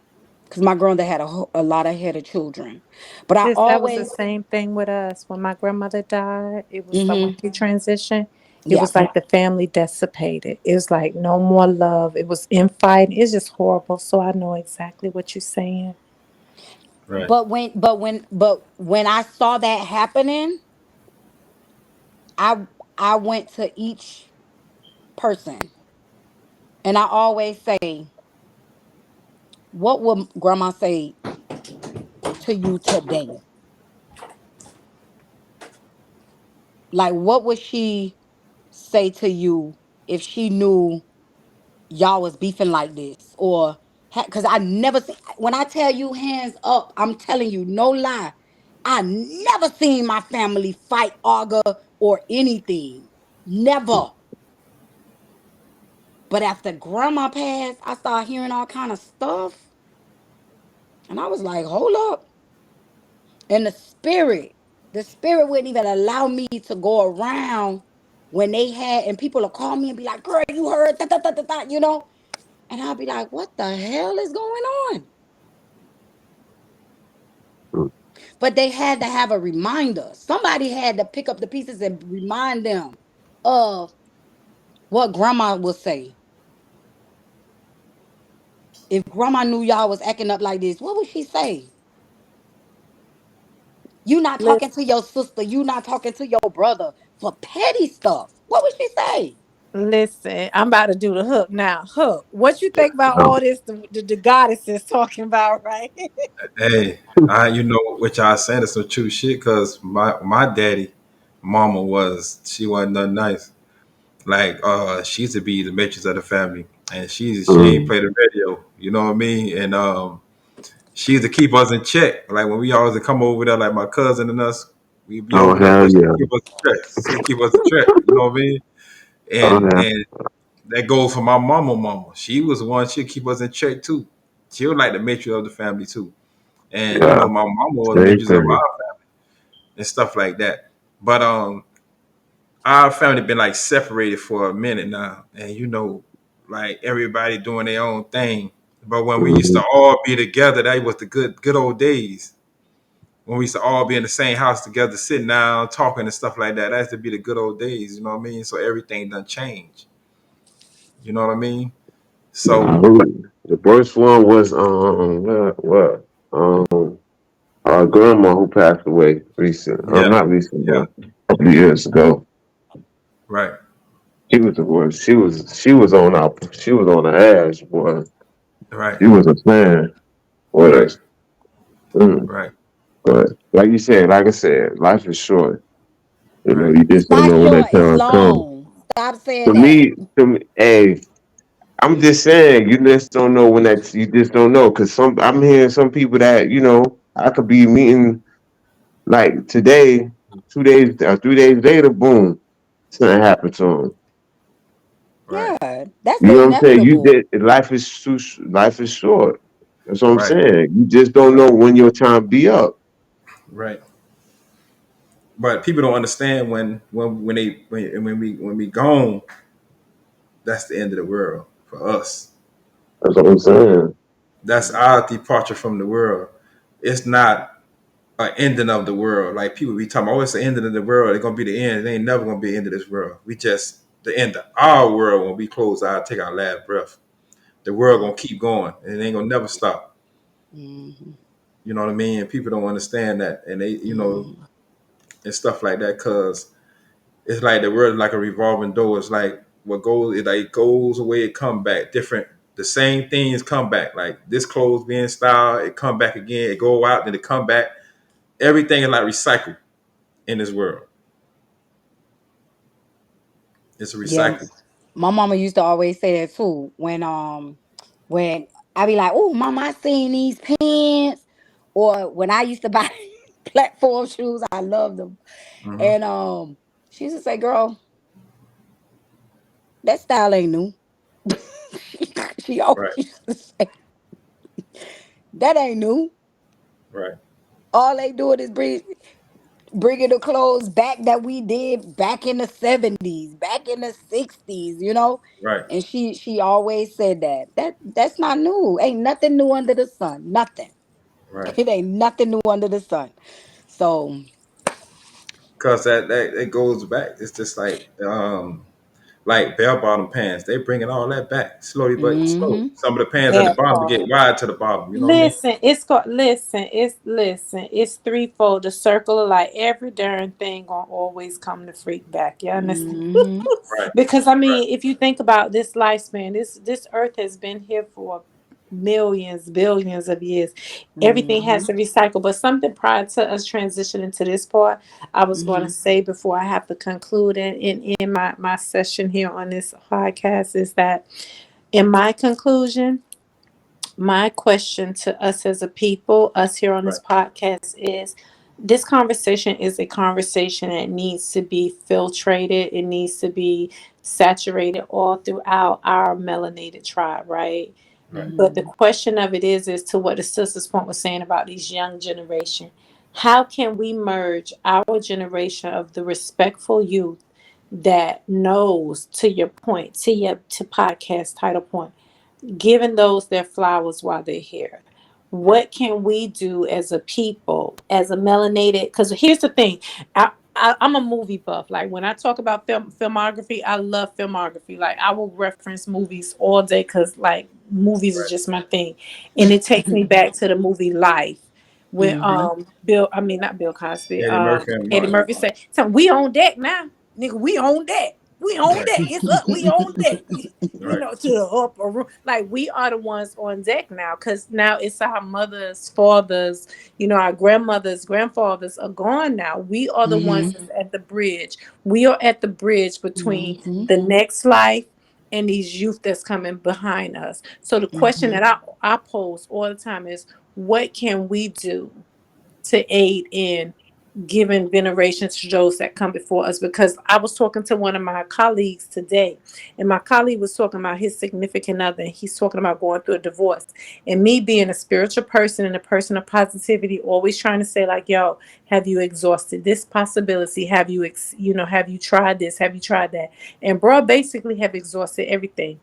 Because my grandmother had a lot of head of children. But I Sis, that was the always, same thing with us. When my grandmother died, it was someone mm-hmm, she transitioned. It yeah. was like the family dissipated. It was like no more love. It was infighting. It's just horrible. So I know exactly what you're saying. Right. But when I saw that happening, I I went to each person, and I always say, what would grandma say to you today? Like, what would she say to you if she knew y'all was beefing like this? Or, because I never see, when I tell you hands up, I'm telling you, no lie. I never seen my family fight, argue, or anything. Never. But after grandma passed, I started hearing all kind of stuff. And I was like, hold up. And the spirit wouldn't even allow me to go around when they had, and people will call me and be like, girl, you heard, da, da, da, da, da. And I'll be like, what the hell is going on? But they had to have a reminder. Somebody had to pick up the pieces and remind them of what grandma would say. If grandma knew y'all was acting up like this, what would she say? You not talking Listen, to your sister. You not talking to your brother for petty stuff. What would she say? listen, I'm about to do the hook now. Hook. What you think about Oh, all this? The goddesses talking about, right? Hey, you know what y'all saying is some true shit. Cause my daddy, mama she wasn't nothing nice. Like she used to be the matrix of the family, and she ain't mm. play the radio. You know what I mean? And she used to keep us in check. Like when we always come over there, like my cousin and us, we be Oh, over there, hell but she yeah. keep us in check. She keep us in check. You know what I mean? Oh, yeah. And that goes for my mama. She was the one she'd keep us in check too. She was like the matriarch of the family too. And Yeah. my mama was Same matriarch of thing. our and stuff like that. But our family been like separated for a minute now. And like everybody doing their own thing. But when we used Mm-hmm. to all be together, that was the good old days. When we used to all be in the same house together, sitting down, talking and stuff like that. That used to be the good old days, you know what I mean? So everything done changed. You know what I mean? Nah, So the worst one was what? Our grandma who passed away recent. yeah, Not recent, yeah, but a couple of years ago. right, She was the worst. She was on the ass, boy. right, She was a fan with right, us. Mm. right. But like I said, life is short. Right. You just It's don't not know when short, that it's time comes. long. Stop saying To that. me, hey, I'm just saying, you just don't know when that. You just don't know because I'm hearing some people that I could be meeting like today, 2 days or 3 days later, boom, something happened to them. Right. Yeah, that's You the know what I'm saying? You inevitable. did. Life is short. That's what I'm Right. saying. You just don't know when your time be up. Right. But people don't understand when we gone, that's the end of the world for us. That's what I'm saying. That's our departure from the world. It's not an ending of the world. Like people be talking, oh, it's the ending of the world. It's gonna be the end. It ain't never gonna be the end of this world. We just the end of our world when we close our take our last breath. The world gonna keep going and it ain't gonna never stop. Mm-hmm. You know what I mean? And people don't understand that, and they, Mm-hmm. and stuff like that, because it's like the world is like a revolving door. It's like what goes, it like goes away, it come back. Different, the same things come back. Like this clothes being styled, it come back again. It go out, then it come back. Everything is like recycled in this world. It's a Yeah, recycle. my mama used to always say that too. When I be like, "Oh, mama, I seen these pants," or when I used to buy platform shoes, I love them. Hmm. And she used to say, "Girl, that style ain't new." She always Right, used to say, "That ain't new. right, All they doing is bringing the clothes back that we did back in the 70s, back in the 60s, you know." right, And she always said that's not new. Ain't nothing new under the sun. Nothing. right. It ain't nothing new under the sun. So, Because that it goes back. It's just like bell bottom pants. They bringing all that back slowly but slowly. mm-hmm. Some of the pants at the That bottom part. get wide to the bottom. You know what I mean? Listen, it's got listen, it's threefold. The circle of life. Every darn thing gonna always come to freak back. You understand? Mm-hmm. Right, Because I right, mean, if you think about this lifespan, this earth has been here for millions, billions of years. Everything has Mm-hmm. to recycle. But something prior to us transitioning to this part, I was going to Mm-hmm. say before I have to conclude in my session here on this podcast is that in my conclusion, my question to us as a people, us here on right, this podcast, is this conversation is a conversation that needs to be filtrated. It needs to be saturated all throughout our melanated tribe, right? right, But the Mm-hmm. question of it is to what the sister's point was saying about these young generation. How can we merge our generation of the respectful youth that knows, to your point, to podcast title point, giving those their flowers while they're here? right, What can we do as a people, as a melanated? Because here's the thing, I'm a movie buff. Like when I talk about filmography, I love filmography. Like I will reference movies all day because like movies is right. just my thing, and it takes me back to the movie Life. When Mm-hmm. Bill, I mean not Bill Cosby, Eddie Murphy and Eddie Martin. Murphy said, "So we on deck now, nigga. We on deck. We on Right, deck. It's up. We on deck." You right, know, to the upper room. Like we are the ones on deck now, because now it's our mothers, fathers, our grandmothers, grandfathers are gone now. We are the ones Mm-hmm. that's at the bridge. We are at the bridge between Mm-hmm. the next life and these youth that's coming behind us. So the question Mm-hmm. that I pose all the time is, what can we do to aid in giving veneration to those that come before us? Because I was talking to one of my colleagues today, and my colleague was talking about his significant other, and he's talking about going through a divorce. And me being a spiritual person and a person of positivity, always trying to say like, yo, have you exhausted this possibility? Have you, have you tried this? Have you tried that? And bro basically have exhausted everything.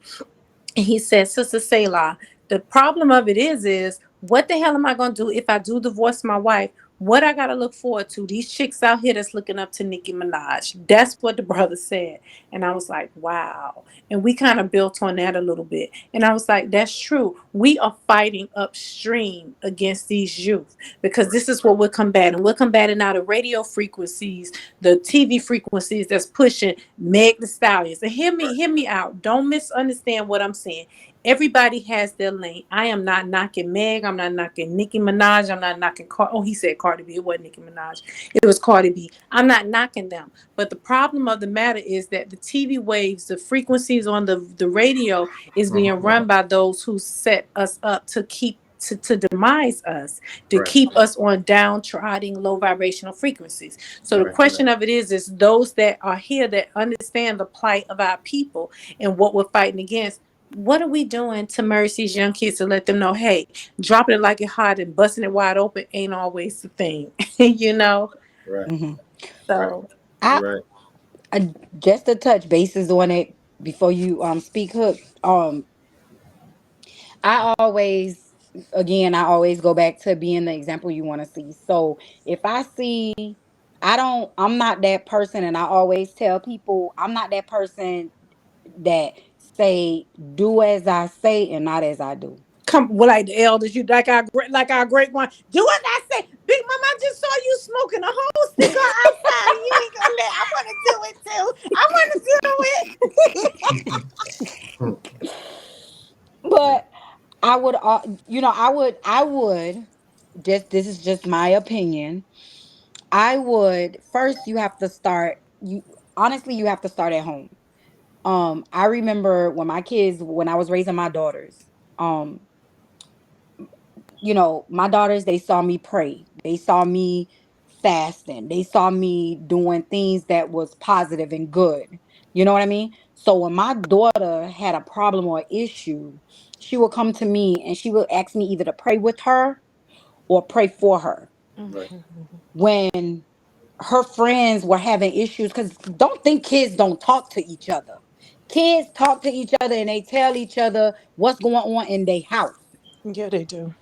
And he said, Sister Selah, the problem of it is what the hell am I going to do if I do divorce my wife? What I got to look forward to? These chicks out here that's looking up to Nicki Minaj. That's what the brother said. And I was like, wow. And we kind of built on that a little bit. And I was like, that's true. We are fighting upstream against these youth because this is what we're combating. We're combating now the radio frequencies, the TV frequencies that's pushing Meg the Stallions. And hear me out. Don't misunderstand what I'm saying. Everybody has their lane. I am not knocking Meg. I'm not knocking Nicki Minaj. I'm not knocking he said Cardi B. It wasn't Nicki Minaj. It was Cardi B. I'm not knocking them. But the problem of the matter is that the TV waves, the frequencies on the radio is being run by those who set us up to keep to demise us, to Right. keep us on downtrodden low vibrational frequencies. So the Right. question of it is those that are here that understand the plight of our people and what we're fighting against, what are we doing to merge these young kids to let them know, hey, dropping it like it hot and busting it wide open ain't always the thing, you know? Right. Hmm. Right. So, I, You're right. I just to touch bases on it before you speak, Hook. I always, again, I always go back to being the example you want to see. So if I see, I'm not that person, and I always tell people, I'm not that person that say, do as I say and not as I do. come, well, like the elders, you like our great one. Do what I say. Big Mama, I just saw you smoking a whole cigar outside. You ain't gonna let, I want to do it too. I want to do it. Yeah. But I would, I would just, this is just my opinion. I would first, you have to start, honestly, you have to start at home. I remember when I was raising my daughters, um, my daughters, they saw me pray. They saw me fasting. They saw me doing things that was positive and good. You know what I mean? So when my daughter had a problem or issue, she would come to me and she would ask me either to pray with her or pray for her. Right. When her friends were having issues, because don't think kids don't talk to each other. Kids talk to each other and they tell each other what's going on in their house. Yeah, they do.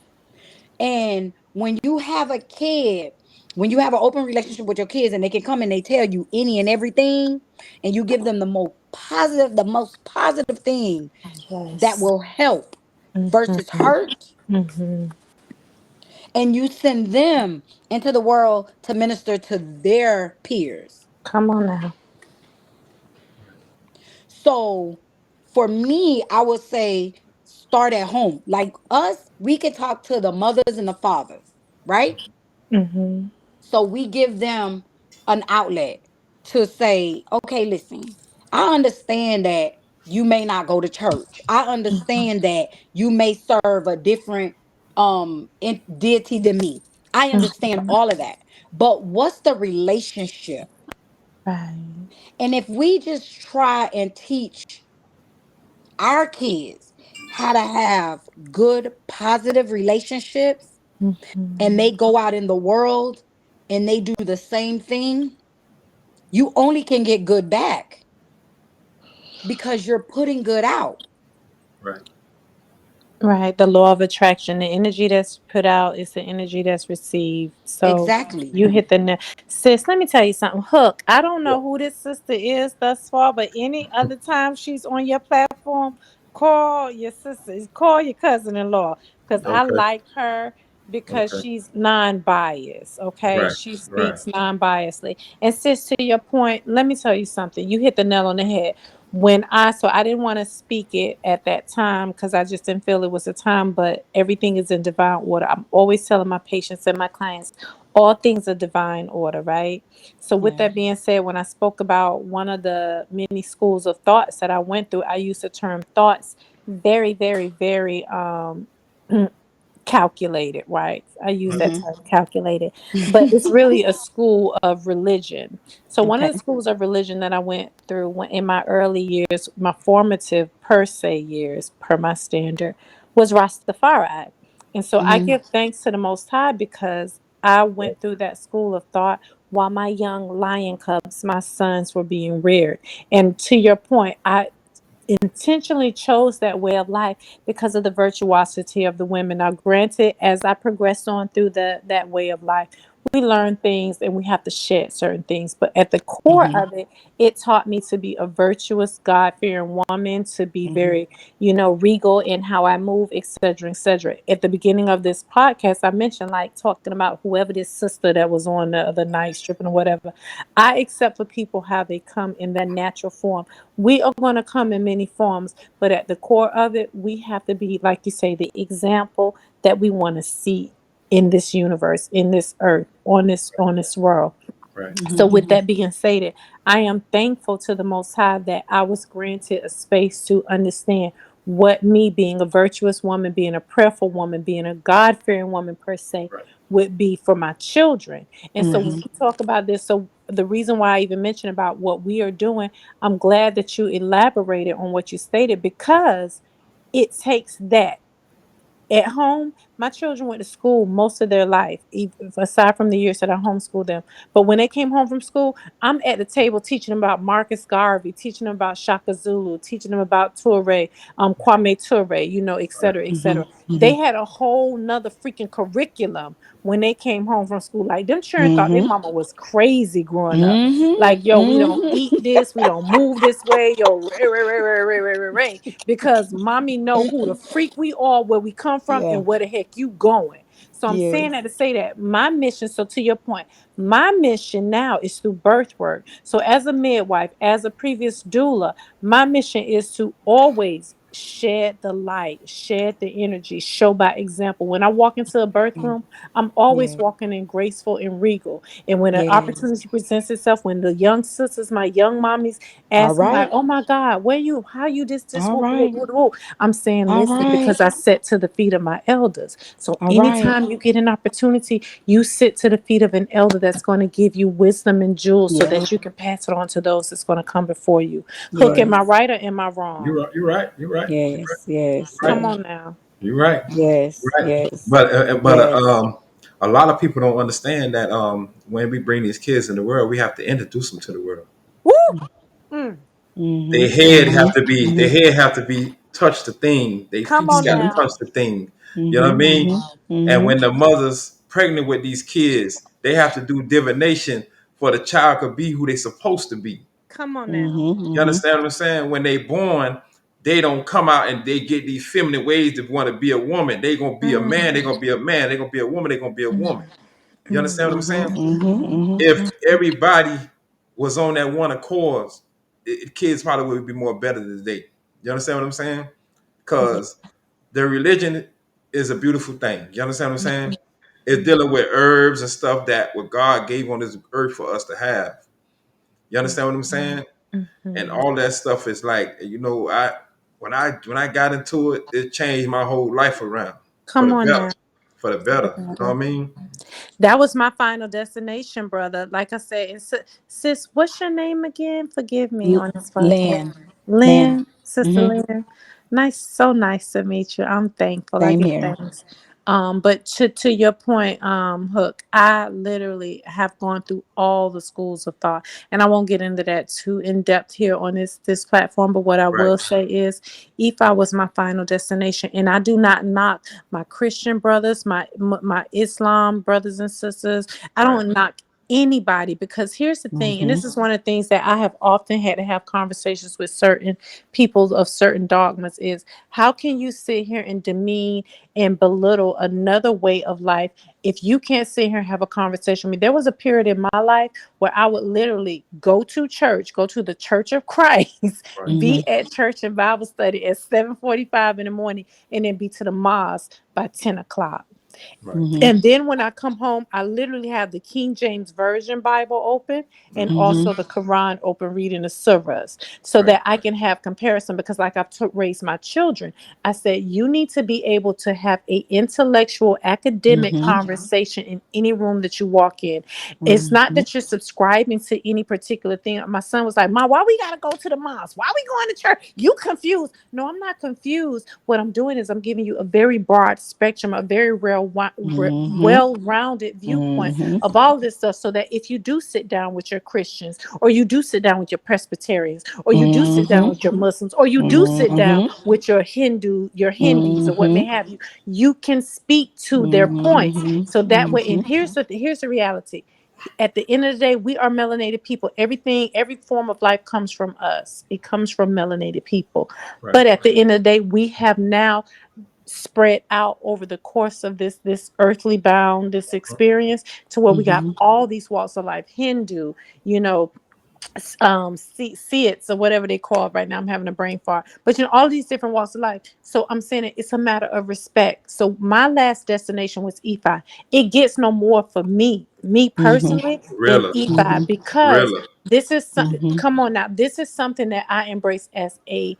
And when you have a kid, when you have an open relationship with your kids and they can come and they tell you any and everything, and you give them the most positive thing that Yes. will help versus Mm-hmm. hurt, Mm-hmm. and you send them into the world to minister to their peers. Come on now. So for me, I would say start at home. Like us, we could talk to the mothers and the fathers, right? Mm-hmm. So we give them an outlet to say, okay, listen, I understand that you may not go to church. I understand that you may serve a different deity than me. I understand Mm-hmm. all of that. But what's the relationship? Right. And if we just try and teach our kids how to have good, positive relationships, and Mm-hmm. they go out in the world and they do the same thing, you only can get good back because you're putting good out. Right. Right. The law of attraction. The energy that's put out is the energy that's received. So Exactly. you hit the net. Sis, let me tell you something. Hook, I don't Yeah. know who this sister is thus far, but any other time she's on your platform, call your sister, call your cousin in law. Because I Okay. like her because Okay. she's non-biased. Okay. Right. She Right. speaks non-biasedly. And sis, to your point, let me tell you something. You hit the nail on the head. So I didn't want to speak it at that time because I just didn't feel it was the time, but everything is in divine order. I'm always telling my patients and my clients, all things are divine order, right? So with Yeah. that being said, when I spoke about one of the many schools of thoughts that I went through, I used the term thoughts very, very, very calculated, right? I use that Hmm. term calculated, but it's really a school of religion. So one of Okay. the schools of religion that I went through in my early years, my formative per se years, per my standard, was Rastafari. And so I Hmm. give thanks to the Most High because I went through that school of thought while my young lion cubs, my sons, were being reared. And to your point, I intentionally chose that way of life because of the virtuosity of the women. Now, granted, as I progressed on through that way of life, we learn things and we have to shed certain things. But at the core Mhm. of it, it taught me to be a virtuous, God-fearing woman, to be Mhm. very, regal in how I move, etc., etc. At the beginning of this podcast, I mentioned like talking about whoever this sister that was on the other night stripping or whatever. I accept for people how they come in their natural form. We are going to come in many forms, but at the core of it, we have to be, like you say, the example that we want to see in this universe, in this earth, on this world. Right. So Mhm. with that being stated, I am thankful to the Most High that I was granted a space to understand what me being a virtuous woman, being a prayerful woman, being a God-fearing woman per se Right. would be for my children. And so when Mhm. we talk about this, so the reason why I even mentioned about what we are doing, I'm glad that you elaborated on what you stated, because it takes that. At home, my children went to school most of their life, aside from the years that I homeschooled them. But when they came home from school, I'm at the table teaching them about Marcus Garvey, teaching them about Shaka Zulu, teaching them about Toure, Kwame Toure, et cetera, et Mhm. cetera. They Mhm. had a whole nother freaking curriculum when they came home from school. Like them children thought their Mhm. mama was crazy growing up. Mhm. Like, yo, we don't Mhm. eat this, we don't move this way, yo, ray, because mommy know who the freak we are, where we come from, Yeah. and where the heck you going. So I'm saying Yes. that to say that my mission, so to your point, my mission now is through birth work. So as a midwife, as a previous doula, my mission is to always shed the light, shed the energy, show by example. When I walk into a birth room, I'm always Yes. walking in graceful and regal. And when an Yes. opportunity presents itself, when the young sisters, my young mommies, All ask me like, right. "Oh my God, where you? How you this?" All Whoop, whoop, right. whoop, whoop. I'm saying, All listen, right. because I sit to the feet of my elders. So All right. anytime you get an opportunity, you sit to the feet of an elder that's going to give you wisdom and jewels so Yeah. that you can pass it on to those that's going to come before you. Hook, am I Yes. right or am I wrong? You're right. You're right. You're right. Yes. Yes. You're right. Come Yes. on now. You're right. Yes. Right. Yes. But Yes. a lot of people don't understand that when we bring these kids in the world, we have to introduce them to the world. Woo! Mm. Their Mhm. head have Mhm. to be their Mhm. head have to be touch the thing. Their Come feet on got to Mhm. now. touch the thing. You know what I Mhm. mean? Mhm. And Mhm. when the mother's pregnant with these kids, they have to do divination for the child to be who they supposed to be. Come on now. Mhm. You Mhm. understand what I'm saying? When they born, they don't come out and they get these feminine ways to want to be a woman. They gonna be a man. They Mm, gonna be a man. They gonna be a woman. They gonna be a woman. You mm, understand what I'm Mhm. saying? Mhm. Mhm. If everybody was on that one accord, kids probably would be more better today. You understand what I'm saying? yeah. Because their religion is a beautiful thing. You understand what I'm saying? It's Mm, dealing with herbs and stuff that what God gave on this earth for us to have. You mm, understand what I'm saying? And mhm. all that stuff is like, when I got into it, it changed my whole life around for Come the on better. now. For the better. You know what I mean? That was my final destination, brother. Like I said, and sis, what's your name again? Forgive me L- on this podcast. Lynn. Lynn. Lynn, Sister Mhm. Lynn. Nice, so nice to meet you. I'm thankful. I Same give here. thanks. But to your point, Hook, I literally have gone through all the schools of thought, and I won't get into that too in depth here on this platform. But what I Right. will say is, Ifa was my final destination, and I do not knock my Christian brothers, my Islam brothers and sisters. I Right. don't knock anybody, because here's the thing, and Mhm. this is one of the things that I have often had to have conversations with certain people of certain dogmas is, how can you sit here and demean and belittle another way of life if you can't sit here and have a conversation with me? There was a period in my life where I would literally go to church, go to the Church of Christ, Right. be Mhm. at church and Bible study at 7:45 in the morning, and then be to the mosque by 10 o'clock. Right. Mhm. And then when I come home, I literally have the King James Version Bible open and Mm-hmm. Mhm. also the Quran open, reading the surahs, so Right. that I can have comparison. Because like I've raised my children, I said, you need to be able to have a intellectual academic Mhm. conversation in any room that you walk in. It's not Mhm. that you're subscribing to any particular thing. My son was like, Mom, why we gotta go to the mosque? Why we going to church? You confused. No, I'm not confused. What I'm doing is I'm giving you a very broad spectrum, a very real Mm-hmm. well-rounded viewpoint Mm-hmm. of all this stuff, so that if you do sit down with your Christians, or you do sit down with your Presbyterians, or you do sit down Mm-hmm. with your Muslims, or you do sit down Mm-hmm. with your Hindus, or what Mm-hmm. may have you, you can speak to their points. Mm-hmm. So that way, and Mm-hmm. here's the reality. At the end of the day, we are melanated people. Every form of life comes from us. It comes from melanated people. Right. But at the end of the day, we have now spread out over the course of this earthly bound, this experience, to where we got Mm-hmm. all these walks of life: Hindu, you know, see it, so whatever they call it right now. I'm having a brain fart, but all these different walks of life. So I'm saying it's a matter of respect. So my last destination was E5. It gets no more for me Mm-hmm. personally than Really, E5, Mm-hmm. because really. this is Mm-hmm. come on now, this is something that I embrace as a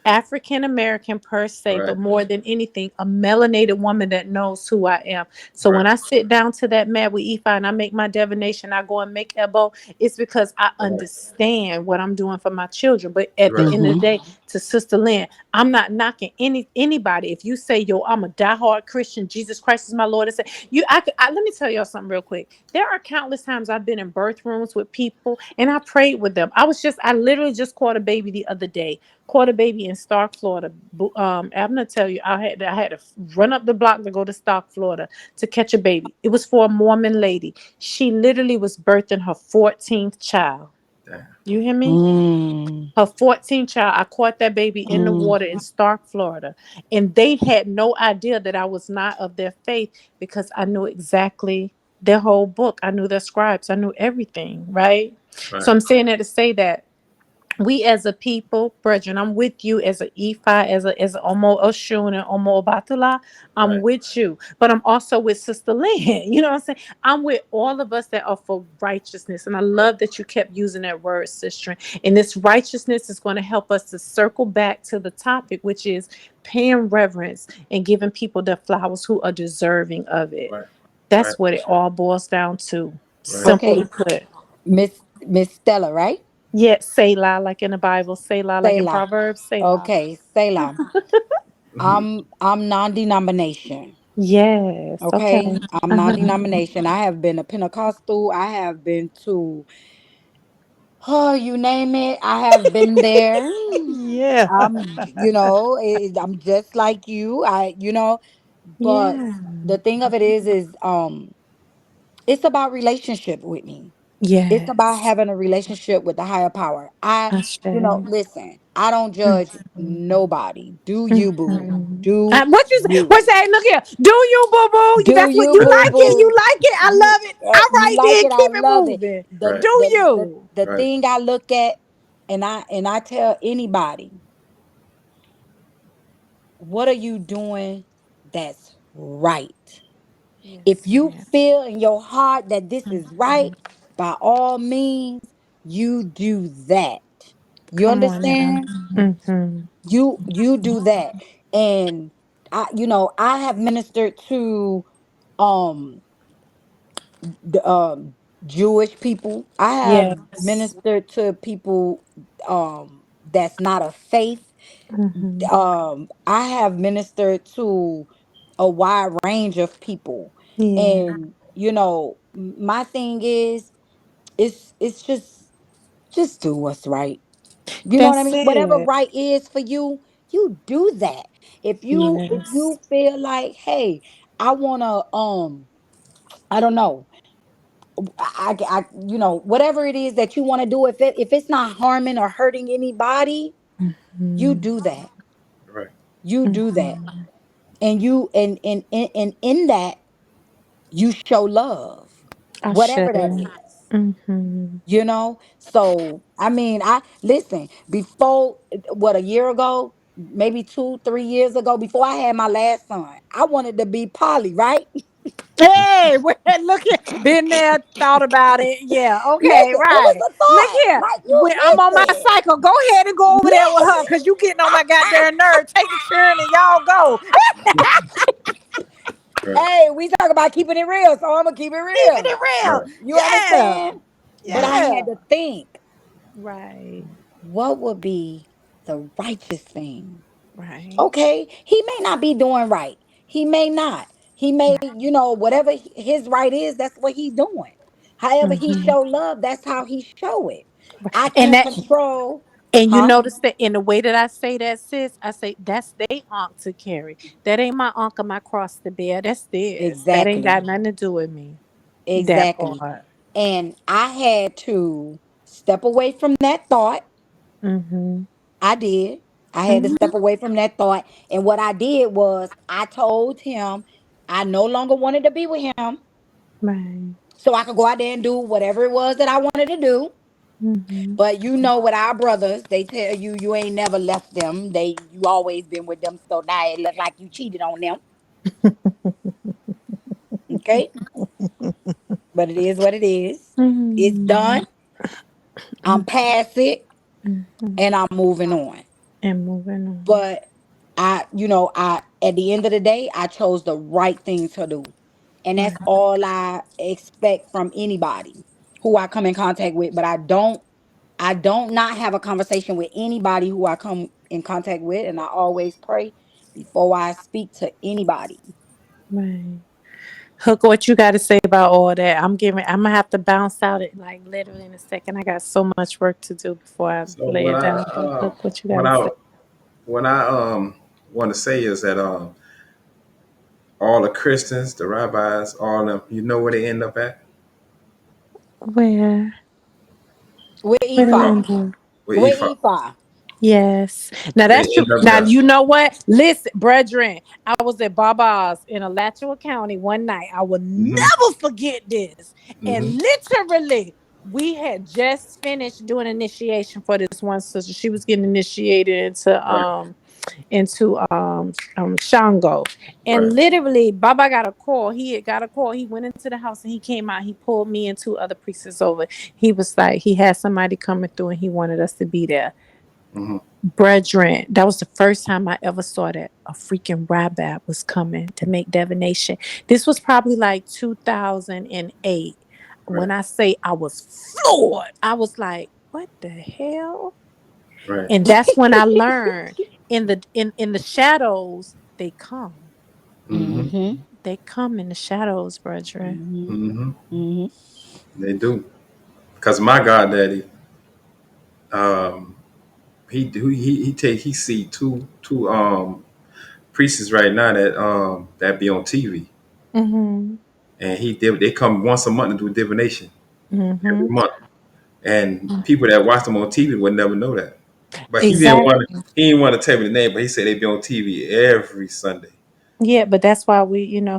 African American per se, Right, but more than anything, a melanated woman that knows who I am. So right, when I sit down to that mat with E5 and I make my divination, I go and make Ebo, it's because I right, understand what I'm doing for my children. But at the right, end of the Mm-hmm. day, to Sister Lynn, I'm not knocking anybody. If you say, yo, I'm a diehard Christian, Jesus Christ is my Lord, and say let me tell y'all something real quick. There are countless times I've been in birth rooms with people and I prayed with them. I literally just caught a baby the other day. Caught a baby in Stark, Florida. I'm gonna tell you, I had to run up the block to go to Stark, Florida, to catch a baby. It was for a Mormon lady. She literally was birthing her 14th child. damn, You hear me? Mm-hmm. Her 14th child. I caught that baby in the water in Stark, Florida. And they had no idea that I was not of their faith, because I knew exactly their whole book. I knew their scribes. I knew everything, right? So right, I'm saying that to say that we as a people, brethren, I'm with you as a Ephi, as a Omo Oshun and Omo Obatala. I'm right, with you, but I'm also with Sister Lynn. You know what I'm saying? I'm with all of us that are for righteousness, and I love that you kept using that word, sister. And this righteousness is going to help us to circle back to the topic, which is paying reverence and giving people their flowers who are deserving of it. right, right, That's what it all boils down to. right. Simply Okay, put. Miss Stella, right? Yeah, Selah, like in the Bible, Selah, like in Selah. Proverbs, Selah. Okay, Selah. Mhm. I'm non-denomination. Yes. Okay. Okay, I'm Uh-huh. non-denomination. I have been a Pentecostal. I have been to, oh, you name it. I have been there. Yeah. I'm just like you. But Yeah. the thing of it is, it's about relationship with me. It's about Yes. having a relationship with the higher power. Ashe. Listen, I don't judge Mhm. nobody. Do you, boo? Mhm. Do What you say? you? What say? Look here. Do you, boo boo? Do That's what you, you boo like it. You boo? like it. I You love it. All you right, like then it? I keep it love it. moving. The Right, Do the the you? the right, thing I look at, and I tell anybody, what are you doing that's right? If Yes, you ma'am. feel in your heart that this is right, Mhm. by all means, you do that. You Come on now. understand? Mm-hmm. You do that. And I have ministered to um the Jewish people. I have Yes. ministered to people that's not of faith. Mm-hmm. I have ministered to a wide range of people. Yeah. And my thing is, it's just do what's right. You know what I That's mean? Whatever it. right is for you, you do that. If you Yes. feel like, hey, I want to I don't know, whatever it is that you want to do, if it's not harming or hurting anybody, you Mm-hmm. do that. right, You do that. Mm-hmm. And you and in that, you show love, Ashe. whatever that is. Mm-hmm. So I mean, I listen, before, what, a year ago, maybe 2 3 years ago, before I had my last son, I wanted to be poly, right? Hey, look here. Been there, thought about it. Yeah, okay, Listen, it was right. a Look thought. here. Like, you When I'm on my listen. cycle, go ahead and go over there with her, Listen. because you getting on my goddamn nerve. Take a turn and y'all go. right, Hey, we talk about keeping it real, so I'm gonna keep it Keeping real. it real. right, You Yeah. understand? But I Yeah. had to think, Right. what would be the righteous thing? Right. Okay, he may not be doing right. He may not. He made, whatever his right is, that's what he's doing. However he Mhm. show love, that's how he show it. I And can't that control, and you huh? notice that in the way that I say that, sis, I say that's they aunt to carry. That ain't my uncle, my cross to bear. That's theirs. That ain't Exactly. got nothing to do with me. That Exactly. part. And I had to step away from that thought. Mm-hmm. I did. I had to Mm-hmm. step away from that thought. And what I did was I told him I no longer wanted to be with him. Right. So I could go out there and do whatever it was that I wanted to do. Mm-hmm. But with our brothers, they tell you you ain't never left them. You always been with them. So now it look like you cheated on them. Okay? But it is what it is. It's Mm-hmm. done. I'm past it Mm-hmm. and I'm moving on. And moving on. But I at the end of the day, I chose the right thing to do. And that's Right. all I expect from anybody who I come in contact with. But I don't not have a conversation with anybody who I come in contact with, and I always pray before I speak to anybody. Right. Hook, what you got to say about all that? I'm gonna have to bounce out it like literally in a second. I got so much work to do before I So lay it down. But Hook, what you got when to I say? what I want to say is that all the Christians, the rabbis, all of them, you know where they end up at? Where? With Where they Uh, Ephah. end up? with With Ephah. Ephah. Yes. Now They that's true. end up Now there. you know what? Listen, brethren, I was at Baba's in Alachua County one night. I will Hmm. never forget this. Hmm. And literally, we had just finished doing initiation for this one sister. She was getting initiated Right. into Shango. Right. And literally, Baba got a call. He had got a call. He went into the house and he came out. He pulled me and two other priests over. He was like, he had somebody coming through and he wanted us to be there. Hmm. Brethren, that was the first time I ever saw that a freaking rabbi was coming to make divination. This was probably like 2008. Right. When I say I was floored, I was like, what the hell? Right. And that's when I learned in the shadows, they come. Hmm. Mm-hmm. They come in the shadows, brethren. Mm-hmm. Hmm. Mm-hmm. They do. Because my goddaddy, um, he see two priests right now that be on TV, Mm-hmm. and they come once a month to do divination Mm-hmm. every month, and people that watch them on TV would never know that. But Exactly. he didn't want to tell me the name, but he said they be on TV every Sunday. Yeah, but that's why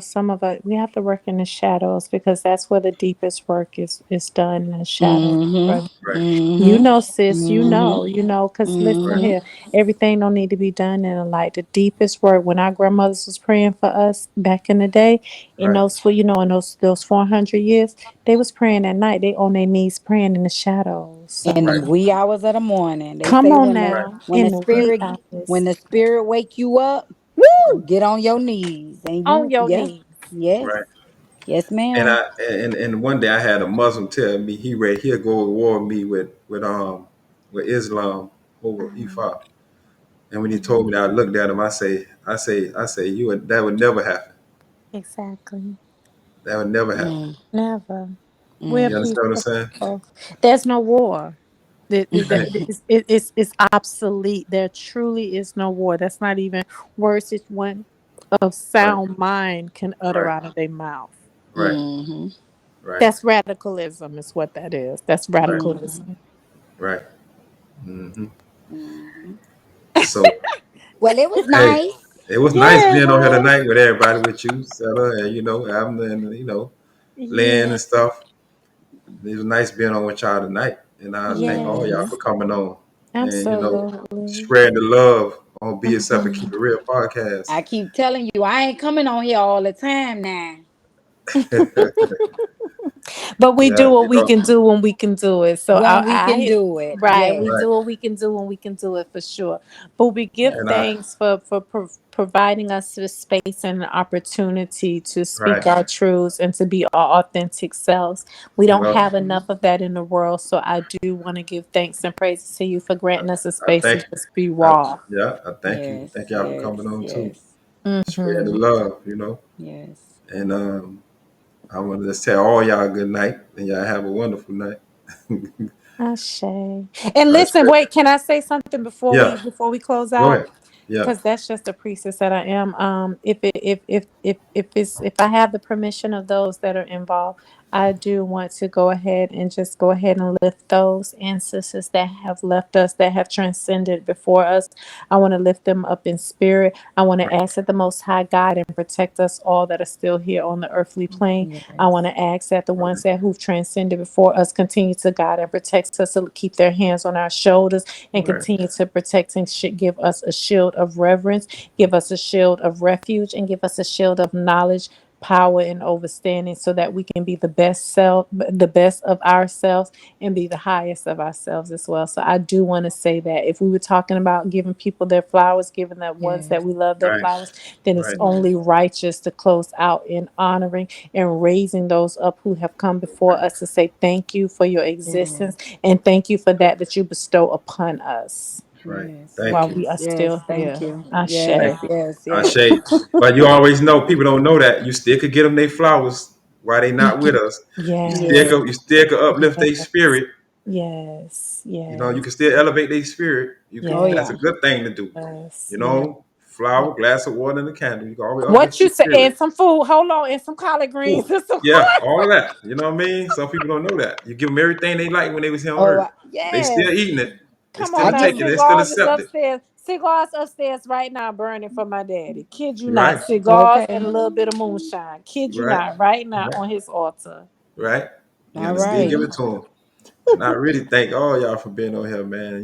some of us, we have to work in the shadows because that's where the deepest work is done in the shadows. Mm-hmm. Brother. Right. You Mm-hmm. know, sis, Mm-hmm. because listen Right. Mm-hmm. here, everything don't need to be done in the light. The deepest work, when our grandmothers was praying for us back in the day, in Right. those 400 years, they was praying at night. They on their knees praying in the shadows. In the Right. wee hours of the morning. They Come say on Right. now, when in the the wee spirit when hours. the spirit wake you up, you Woo! get on your knees and On you your yeah. knees. Yes. Right. Yes, And ma'am. and one day I had a Muslim tell me he'll go to war with me with Islam over Mhm. Ifa. And when he told me Mhm. that, I looked at him. I say, that would never happen. Exactly. That would never happen. Mm, Never. We're You mm. understand what I'm peaceful saying? people. There's no war. Right. It's obsolete. There truly is no war. That's not even words that one of Right. sound mind can utter Right. out of their mouth. Right. Mm-hmm. Right. That's radicalism, is what that is. That's Right. Mm-hmm. radicalism. Right. Hmm. Mm-hmm. So Well, it was hey, nice. it was nice Yeah, being on here well, tonight with everybody, with you, Sarah, and Abner, and Lynn yeah, and stuff. It was nice being on with y'all tonight, and I thank all y'all Mm-hmm. for yes, coming on and absolutely. spreading the love on Be Yourself and Keep Mhm. It Real podcast. I keep telling you, I ain't coming on here all the time now. But we Yeah, do what we can do when we can do it. So When we I can hear do it. right. We Yes. right. do what we can do when we can do it for sure. But we give And thanks for providing us the space and the opportunity to right. speak our truths and to be our authentic selves. We don't Well, have enough of that in the world. So I do want to give thanks and praises to you for granting us a I space to thank, just be I, raw. yeah, I thank you. Yes. Thank y'all for Yes. coming on too. Yes. Spread the Hmm. love, Yes. And I want to just tell all y'all good night, and y'all have a wonderful night. Ashe. And listen, wait, can I say something before Yeah, we close go out? ahead. Yeah, Because that's just the priestess that I am. If I have the permission of those that are involved, I do want to go ahead and just go ahead and lift those ancestors that have left us, that have transcended before us. I want to lift them up in spirit. I want to ask that the Most High God and protect us all that are still here on the earthly plane. I Yes. want to ask that the ones that who've transcended before us continue to guide and protect us, to keep their hands on our shoulders and right, continue to protect and give us a shield of reverence, give us a shield of refuge, and give us a shield of knowledge, power, and understanding, so that we can be the best of ourselves, and be the highest of ourselves as well. So I do want to say that if we were talking about giving people their flowers, giving the ones that Yes. we love their right, flowers, then it's right, only righteous to close out in honoring and raising those up who have come before us, to say thank you for your Yes. existence, and thank you for that you bestow upon us right. Yes. Thank while you. we are Yes. still Thank here. you. Ashe. Thank Yes. you. Yes. Yes. Ashe. But you always know, people don't know that you still could get them their flowers while they not with us. Yes. You still could uplift their Yes. spirit. Yes. You Yes. can still elevate their spirit. Oh That's Yes. a yeah. good thing to do. Yes. You Yes. know, flower, glass of water, and a candle. You can always What uplift you their say? spirit. And some food. Hold on. And some collard greens. Cool. And some Yeah, all of that. You know what I mean? Some people don't know that. You give them everything they like when they was here on Oh earth. They yes. still eating it. They Come still I on now. give take it. They still Cigars is accept it. upstairs. Cigars upstairs right now burning for my daddy. Kid you not. Right, Cigars and a okay. little bit of moonshine. Kid you right, not. Right now right, on his altar. right. You All gotta still right. give it to them. And I really thank all y'all for being on here, man.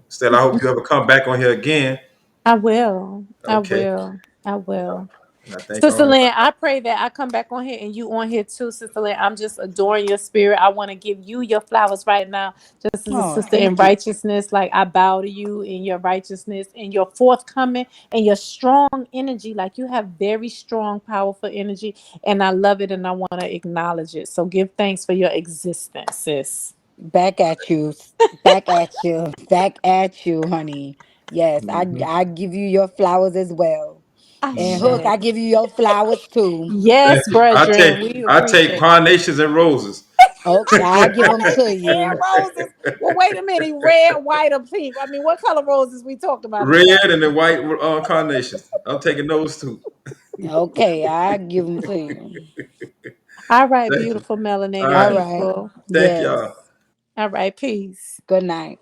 Still, I hope you ever come back on here again. I will. I Okay. will. I will. And I thank Sister all Lynn, y'all. I pray that I come back on here and you on here too, Sister Lynn. I'm just adoring your spirit. I want to give you your flowers right now, just as a Oh, sister in thank you. righteousness. Like I bow to you in your righteousness and your forthcoming and your strong energy. Like you have very strong, powerful energy, and I love it and I want to acknowledge it. So give thanks for your existence, sis. Back at you. Back at you. Back at you, honey. Yes, Hmm. I give you your flowers as well. And Ashe. Hook, I give you your flowers too. Yes, Thank you. brethren, we I take appreciate. carnations and roses. Okay, I give them to And you. roses. Well, wait a minute. Red, white, or pink? I mean, what color roses we talked about Red again? and the white carnations. I'm taking those too. Okay, I give them to you. All right, Thank you. beautiful All melanated All right. right. people. Thank Yes. y'all. All right, peace. Good night.